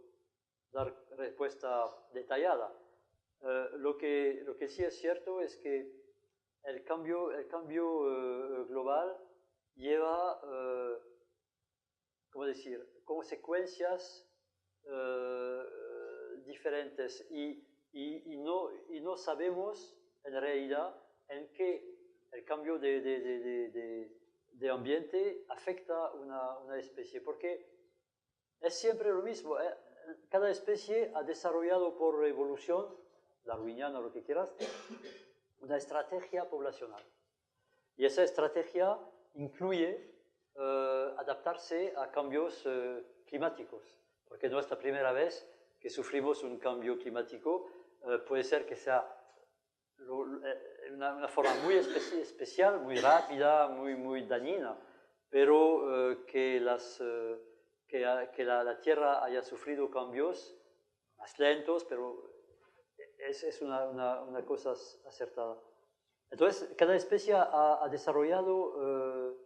dar respuesta detallada. Lo que sí es cierto es que el cambio global lleva, ¿cómo decir?, consecuencias diferentes y no sabemos en realidad en qué el cambio de ambiente afecta a una especie, porque es siempre lo mismo. Cada especie ha desarrollado por evolución, darwiniana o lo que quieras, una estrategia poblacional. Y esa estrategia incluye adaptarse a cambios climáticos, porque no es la primera vez que sufrimos un cambio climático. Puede ser que sea una forma muy especial, muy rápida, muy dañina, pero que la Tierra haya sufrido cambios más lentos, pero es una cosa acertada. Entonces, cada especie ha desarrollado,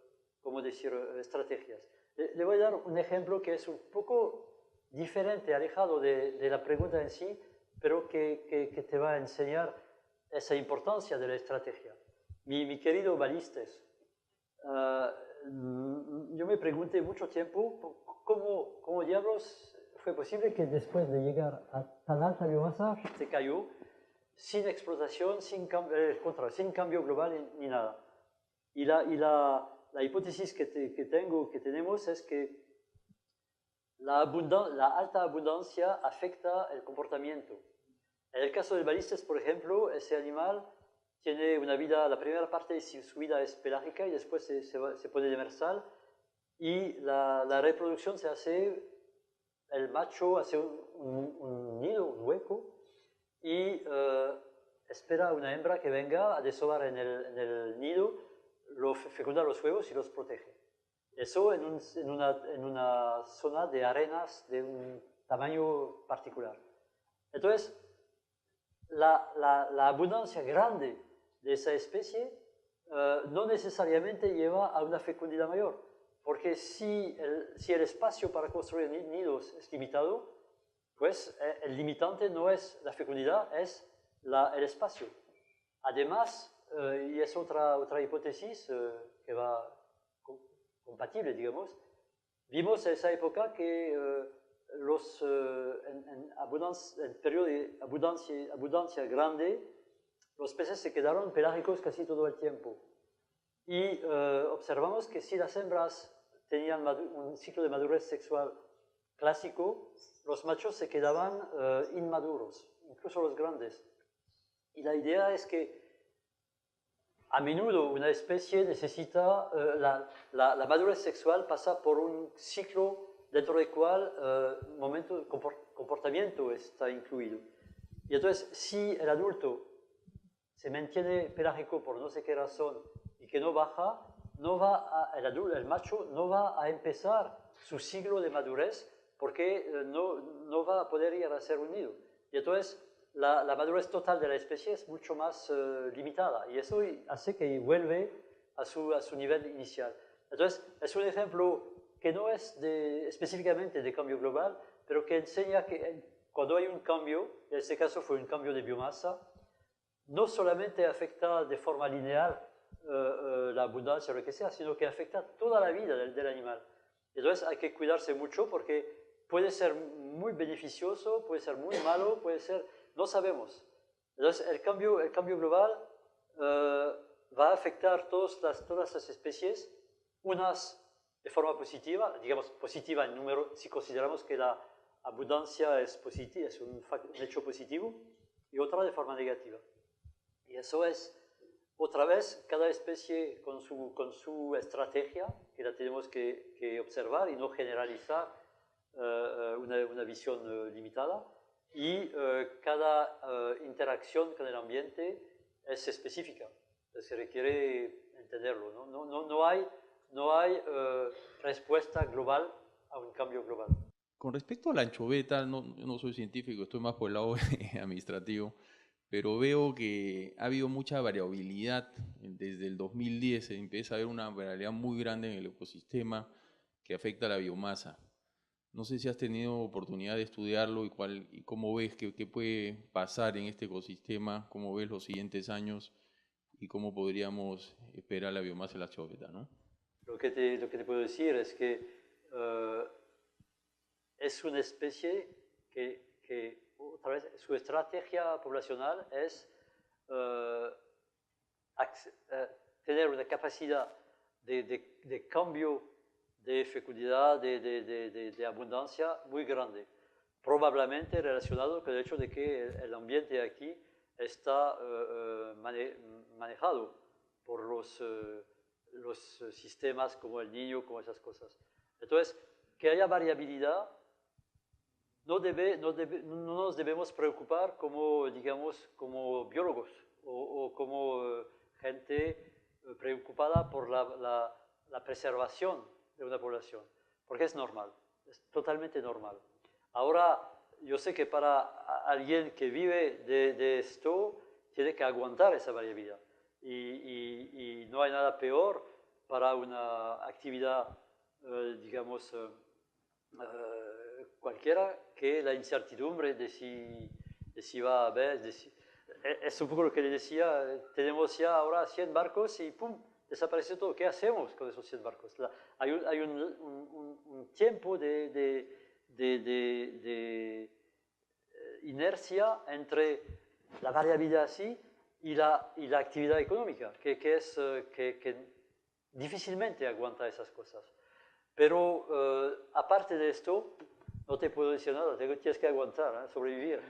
¿cómo decir?, estrategias. Le voy a dar un ejemplo que es un poco diferente, alejado de la pregunta en sí, pero que te va a enseñar esa importancia de la estrategia. Mi querido Balistes, yo me pregunté mucho tiempo cómo diablos fue posible que después de llegar a tan alta biomasa se cayó sin explotación, sin cambio global ni nada. Y la hipótesis que tenemos es que la alta abundancia afecta el comportamiento. En el caso del Balistes, por ejemplo, ese animal tiene una vida, la primera parte de su vida es pelágica y después se pone demersal, y la reproducción se hace, el macho hace un nido, un hueco, y espera a una hembra que venga a desovar en el nido, fecunda los huevos y los protege. Eso en una zona de arenas de un tamaño particular. Entonces, la abundancia grande de esa especie no necesariamente lleva a una fecundidad mayor, porque si el espacio para construir nidos es limitado, pues el limitante no es la fecundidad, es el espacio. Además, y es otra hipótesis que va compatible, digamos, vimos en esa época que en periodo de abundancia grande, los peces se quedaron pelágicos casi todo el tiempo. Y observamos que si las hembras tenían un ciclo de madurez sexual clásico, los machos se quedaban inmaduros, incluso los grandes. Y la idea es que a menudo una especie necesita, la madurez sexual pasa por un ciclo dentro del cual comportamiento está incluido. Y entonces, si el adulto se mantiene pelágico por no sé qué razón y que no baja, el macho no va a empezar su ciclo de madurez porque no va a poder ir a hacer un nido. Y entonces la madurez total de la especie es mucho más limitada y eso hace que vuelve a su nivel inicial. Entonces es un ejemplo que no es específicamente de cambio global, pero que enseña que cuando hay un cambio, en este caso fue un cambio de biomasa, no solamente afecta de forma lineal la abundancia o lo que sea, sino que afecta toda la vida del animal. Entonces hay que cuidarse mucho porque puede ser muy beneficioso, puede ser muy malo, puede ser, no sabemos. Entonces el cambio global va a afectar todas las especies, unas de forma positiva, digamos positiva en número, si consideramos que la abundancia es positiva, es un hecho positivo, y otra de forma negativa. Y eso es, otra vez, cada especie con su estrategia, que la tenemos que observar y no generalizar una visión limitada. Y cada interacción con el ambiente es específica, se requiere entenderlo. No hay respuesta global a un cambio global. Con respecto a la anchoveta, no soy científico, estoy más por el lado administrativo, pero veo que ha habido mucha variabilidad. Desde el 2010 se empieza a ver una variabilidad muy grande en el ecosistema que afecta a la biomasa. No sé si has tenido oportunidad de estudiarlo y cómo ves qué puede pasar en este ecosistema, cómo ves los siguientes años y cómo podríamos esperar la biomasa de la anchoveta, ¿no? Lo que te puedo decir es que es una especie que otra vez, su estrategia poblacional es tener una capacidad de cambio de fecundidad, de abundancia muy grande, probablemente relacionado con el hecho de que el ambiente aquí está manejado por los sistemas como el Niño, como esas cosas. Entonces, que haya variabilidad no nos debemos preocupar como, digamos, como biólogos o como gente preocupada por la preservación de una población, porque es normal, es totalmente normal. Ahora, yo sé que para alguien que vive de esto, tiene que aguantar esa variabilidad. Y no hay nada peor para una actividad, digamos, cualquiera, que la incertidumbre de si va a haber. Es un poco lo que le decía, tenemos ya ahora 100 barcos y ¡pum!, desaparece todo. ¿Qué hacemos con esos 100 barcos? Hay un tiempo de inercia entre la variabilidad así y la actividad económica, que difícilmente aguanta esas cosas. Pero aparte de esto, no te puedo decir nada, tienes que aguantar, sobrevivir.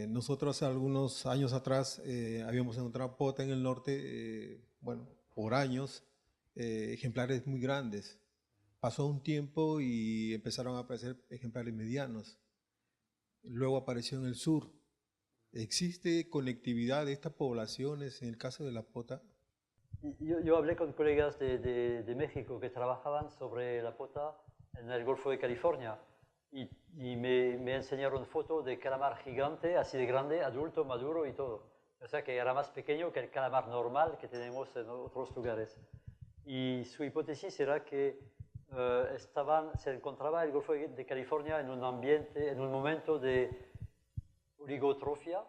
Nosotros algunos años atrás habíamos encontrado pota en el norte, bueno, por años, ejemplares muy grandes. Pasó un tiempo y empezaron a aparecer ejemplares medianos. Luego apareció en el sur. ¿Existe conectividad de estas poblaciones en el caso de la pota? Yo hablé con colegas de México que trabajaban sobre la pota en el Golfo de California y me enseñaron fotos de calamar gigante, así de grande, adulto, maduro y todo. O sea que era más pequeño que el calamar normal que tenemos en otros lugares. Y su hipótesis era que se encontraba el Golfo de California en un ambiente, en un momento de oligotrofia,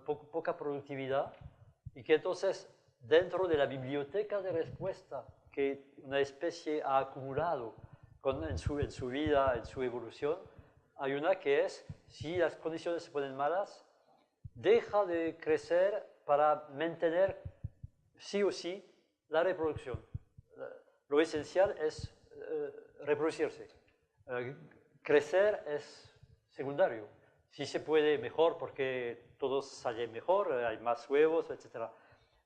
poca productividad, y que entonces dentro de la biblioteca de respuesta que una especie ha acumulado en su vida, en su evolución, hay una que es, si las condiciones se ponen malas, deja de crecer para mantener sí o sí la reproducción. Lo esencial es reproducirse. Crecer es secundario. Si se puede, mejor, porque todos salen mejor, hay más huevos, etc.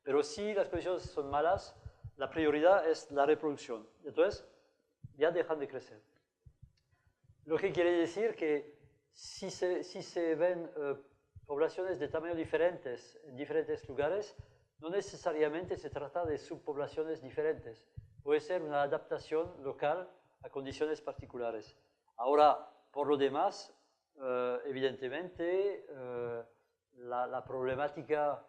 Pero si las condiciones son malas, la prioridad es la reproducción. Entonces, ya dejan de crecer. Lo que quiere decir que si se ven poblaciones de tamaño diferentes en diferentes lugares, no necesariamente se trata de subpoblaciones diferentes. Puede ser una adaptación local a condiciones particulares. Ahora, por lo demás, evidentemente, la problemática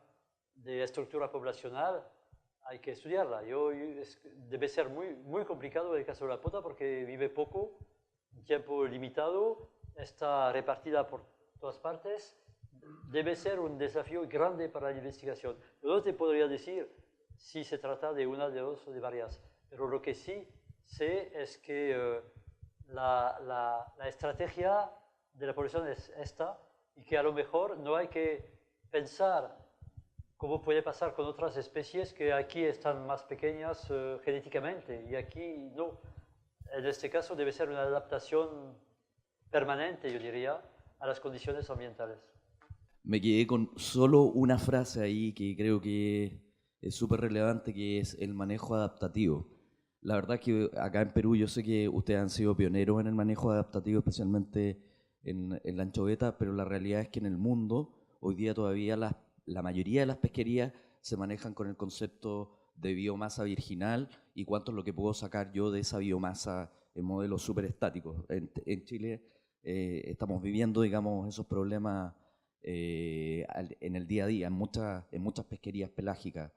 de estructura poblacional hay que estudiarla. Debe ser muy complicado el caso de la pota porque vive poco, un tiempo limitado, está repartida por todas partes. Debe ser un desafío grande para la investigación. Yo no te podría decir si se trata de una, de dos o de varias, pero lo que sí sé es que la estrategia de la población es esta y que a lo mejor no hay que pensar cómo puede pasar con otras especies que aquí están más pequeñas genéticamente y aquí no. En este caso debe ser una adaptación permanente, yo diría, a las condiciones ambientales. Me quedé con solo una frase ahí que creo que es súper relevante, que es el manejo adaptativo. La verdad es que acá en Perú yo sé que ustedes han sido pioneros en el manejo adaptativo, especialmente en la anchoveta, pero la realidad es que en el mundo hoy día todavía la mayoría de las pesquerías se manejan con el concepto de biomasa virginal y cuánto es lo que puedo sacar yo de esa biomasa en modelos súper estáticos. En Chile estamos viviendo, digamos, esos problemas en el día a día, en muchas pesquerías pelágicas,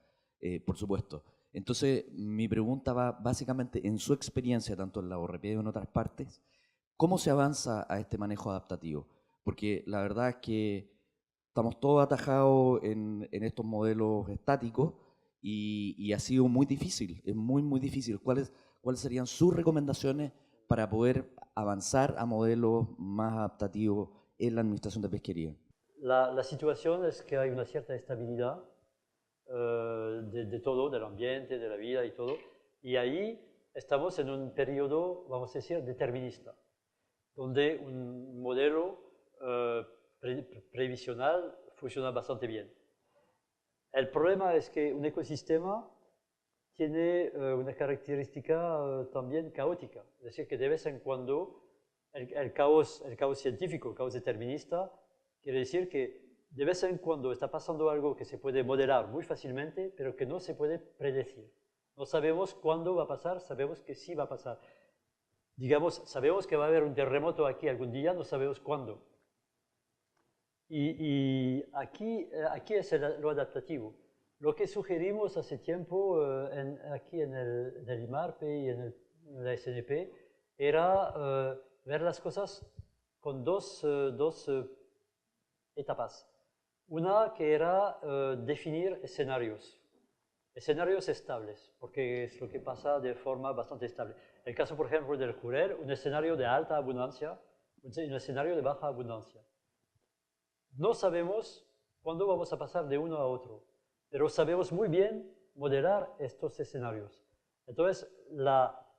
por supuesto. Entonces, mi pregunta va básicamente en su experiencia, tanto en la Borrepiedo y en otras partes, ¿cómo se avanza a este manejo adaptativo? Porque la verdad es que estamos todos atajados en estos modelos estáticos y ha sido muy difícil, es muy difícil. ¿Cuáles serían sus recomendaciones para poder avanzar a modelos más adaptativos en la administración de pesquería? La situación es que hay una cierta estabilidad de todo, del ambiente, de la vida y todo, y ahí estamos en un periodo, vamos a decir, determinista, donde un modelo previsional funciona bastante bien. El problema es que un ecosistema tiene una característica también caótica, es decir, que de vez en cuando el caos científico, el caos determinista, quiere decir que de vez en cuando está pasando algo que se puede modelar muy fácilmente, pero que no se puede predecir. No sabemos cuándo va a pasar, sabemos que sí va a pasar. Digamos, sabemos que va a haber un terremoto aquí algún día, no sabemos cuándo. Y aquí es lo adaptativo. Lo que sugerimos hace tiempo aquí en el IMARPE y en la SNP era ver las cosas con dos etapas. Una que era definir escenarios estables, porque es lo que pasa de forma bastante estable. El caso, por ejemplo, del jurel, un escenario de alta abundancia, un escenario de baja abundancia. No sabemos cuándo vamos a pasar de uno a otro, pero sabemos muy bien modelar estos escenarios. Entonces,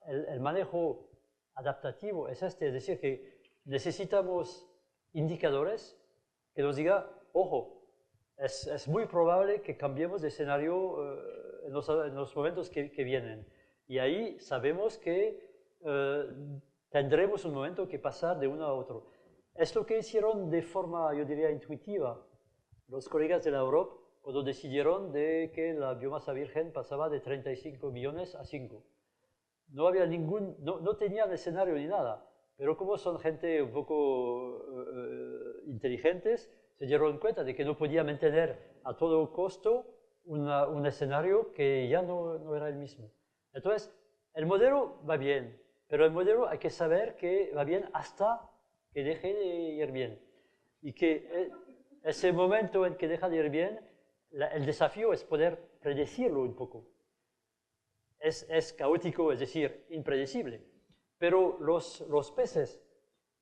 el manejo adaptativo es es decir, que necesitamos indicadores que nos digan, ojo, es muy probable que cambiemos de escenario en los momentos que vienen. Y ahí sabemos que tendremos un momento que pasar de uno a otro. Es lo que hicieron de forma, yo diría, intuitiva los colegas de la Europa cuando decidieron de que la biomasa virgen pasaba de 35 millones a 5. No había no tenían escenario ni nada, pero como son gente un poco inteligentes, se dieron cuenta de que no podía mantener a todo costo un escenario que ya no era el mismo. Entonces, el modelo va bien, pero el modelo hay que saber que va bien hasta que deje de ir bien. Y que ese momento en que deja de ir bien, el desafío es poder predecirlo un poco. Es caótico, es decir, impredecible. Pero los peces,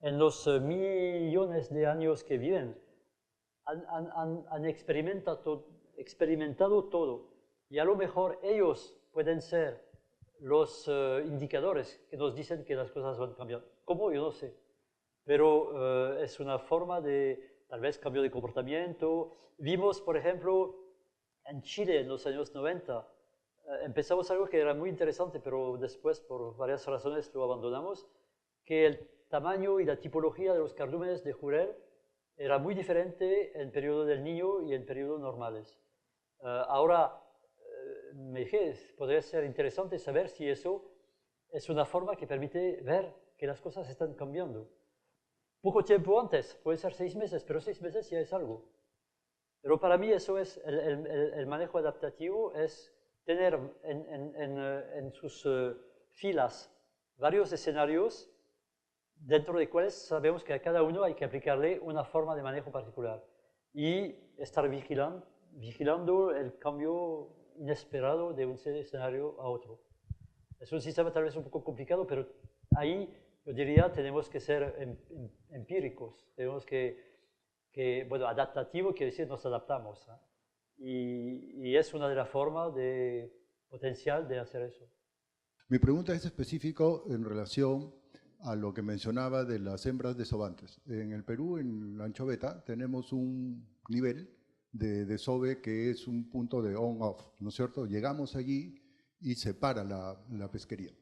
en los millones de años que viven, han experimentado todo. Y a lo mejor ellos pueden ser los indicadores que nos dicen que las cosas van a cambiar. ¿Cómo? Yo no sé. Pero es una forma de, tal vez, cambio de comportamiento. Vimos, por ejemplo, en Chile en los años 90, empezamos algo que era muy interesante, pero después, por varias razones, lo abandonamos, que tamaño y la tipología de los cardúmenes de jurel era muy diferente en el periodo del Niño y en periodos normales. Ahora, me dije, podría ser interesante saber si eso es una forma que permite ver que las cosas están cambiando. Poco tiempo antes, puede ser 6 meses, pero 6 meses ya es algo. Pero para mí eso es, el manejo adaptativo es tener en sus filas varios escenarios dentro de cuales sabemos que a cada uno hay que aplicarle una forma de manejo particular y estar vigilando el cambio inesperado de un escenario a otro. Es un sistema tal vez un poco complicado, pero ahí yo diría tenemos que ser empíricos, tenemos bueno, adaptativo quiere decir nos adaptamos, ¿eh? Y es una de las formas potencial de hacer eso. Mi pregunta es específico en relación a lo que mencionaba de las hembras desobantes. En el Perú, en la anchoveta, tenemos un nivel de desove que es un punto de on-off, ¿no es cierto? Llegamos allí y se para la pesquería.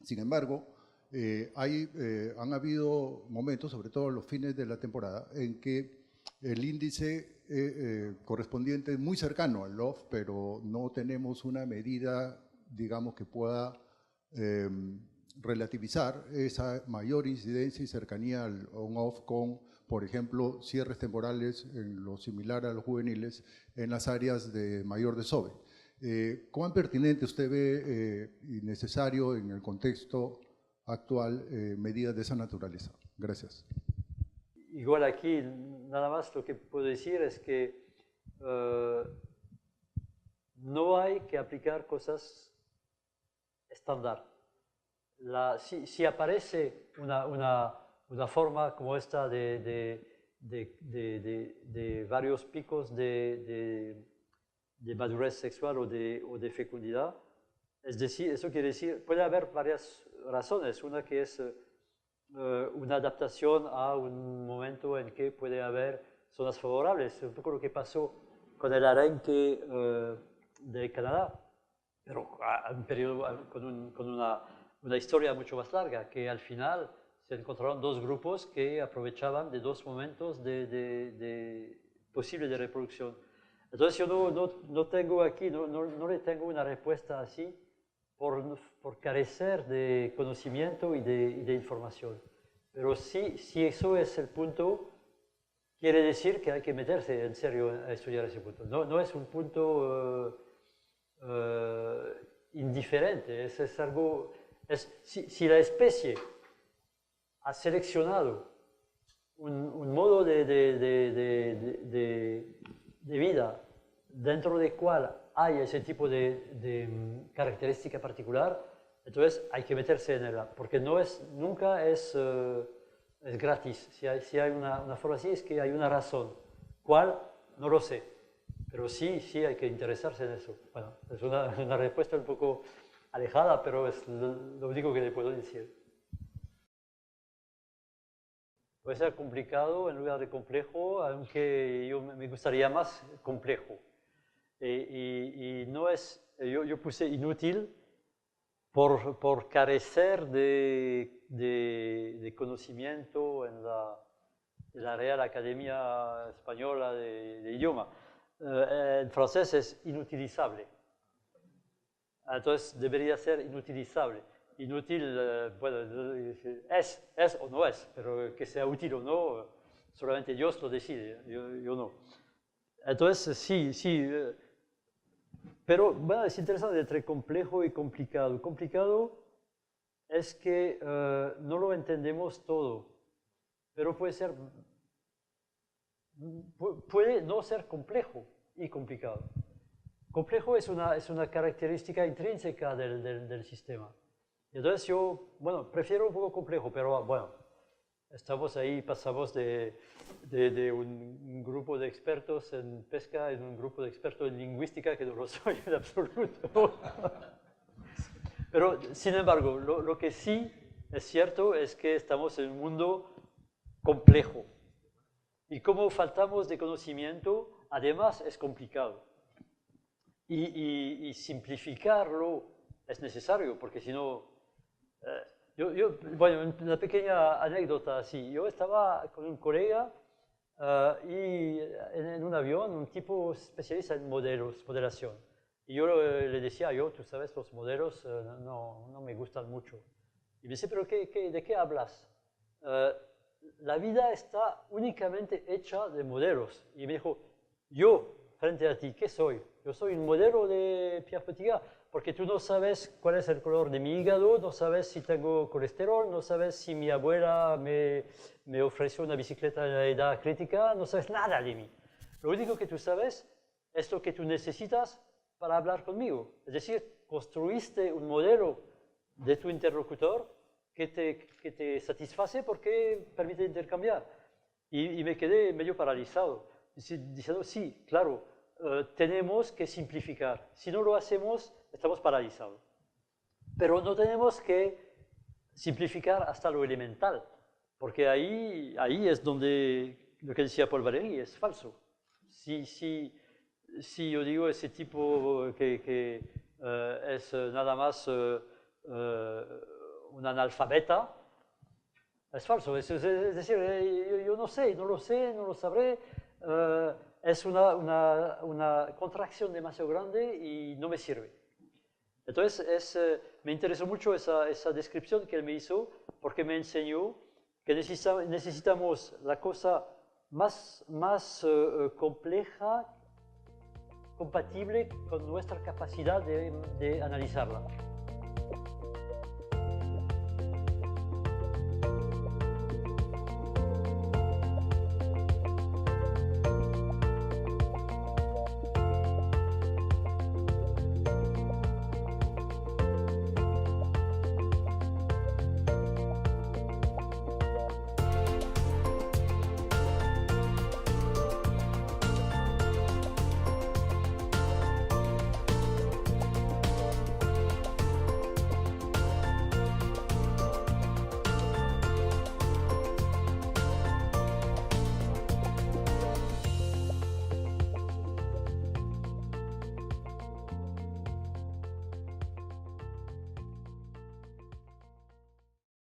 Sin embargo, han habido momentos, sobre todo los fines de la temporada, en que el índice correspondiente es muy cercano al off, pero no tenemos una medida, digamos, que pueda relativizar esa mayor incidencia y cercanía al on-off con, por ejemplo, cierres temporales en lo similar a los juveniles en las áreas de mayor desove. ¿Cuán pertinente usted ve y necesario en el contexto actual medidas de esa naturaleza? Gracias. Igual aquí, nada más lo que puedo decir es que no hay que aplicar cosas estándar. Si aparece una forma como esta de varios picos de madurez sexual o de fecundidad, es decir, eso quiere decir, puede haber varias razones. Una que es una adaptación a un momento en que puede haber zonas favorables, un poco lo que pasó con el arenque de Canadá, pero a un periodo con una historia mucho más larga, que al final se encontraron dos grupos que aprovechaban de dos momentos posibles de reproducción. Entonces yo no tengo aquí, no le tengo una respuesta así por carecer de conocimiento y de información. Pero sí, si eso es el punto, quiere decir que hay que meterse en serio a estudiar ese punto. No es un punto indiferente, es algo... Si la especie ha seleccionado un modo de vida dentro del cual hay ese tipo de característica particular, entonces hay que meterse en ella, porque nunca es gratis. Si hay una forma así, es que hay una razón. ¿Cuál? No lo sé, pero sí hay que interesarse en eso. Bueno, es una respuesta un poco alejada, pero es lo único que le puedo decir. Puede ser complicado en lugar de complejo, aunque me gustaría más complejo. Y no es, yo puse inútil por carecer de conocimiento en la Real Academia Española de Idioma. En francés es inutilizable. Entonces debería ser inutilizable. Inútil, bueno, es o no es, pero que sea útil o no, solamente Dios lo decide, yo no. Entonces, sí, pero bueno, es interesante entre complejo y complicado. Complicado es que no lo entendemos todo, pero puede no ser complejo y complicado. Complejo es una característica intrínseca del sistema. Entonces yo, bueno, prefiero un poco complejo, pero bueno, estamos ahí, pasamos de un grupo de expertos en pesca en un grupo de expertos en lingüística, que no lo soy en absoluto. Pero, sin embargo, lo que sí es cierto es que estamos en un mundo complejo. Y como faltamos de conocimiento, además es complicado. Y simplificarlo es necesario, porque si no, Bueno, una pequeña anécdota así. Yo estaba con un colega y en un avión, un tipo especialista en modelación. Y yo le decía, tú sabes, los modelos no me gustan mucho. Y me dice, pero ¿de qué hablas? La vida está únicamente hecha de modelos. Y me dijo, yo, frente a ti, ¿qué soy? Yo soy un modelo de Pierre Petitgat, porque tú no sabes cuál es el color de mi hígado, no sabes si tengo colesterol, no sabes si mi abuela me ofreció una bicicleta en la edad crítica, no sabes nada de mí. Lo único que tú sabes es lo que tú necesitas para hablar conmigo. Es decir, construiste un modelo de tu interlocutor que te satisface porque permite intercambiar. Y me quedé medio paralizado, diciendo, sí, claro, tenemos que simplificar. Si no lo hacemos, estamos paralizados. Pero no tenemos que simplificar hasta lo elemental, porque ahí es donde lo que decía Paul Valéry es falso. Si yo digo ese tipo que es nada más un analfabeta, es falso. Es decir, yo no sé, no lo sabré. Es una contracción demasiado grande y no me sirve. Entonces, me interesó mucho esa descripción que él me hizo, porque me enseñó que necesitamos la cosa más compleja, compatible con nuestra capacidad de analizarla.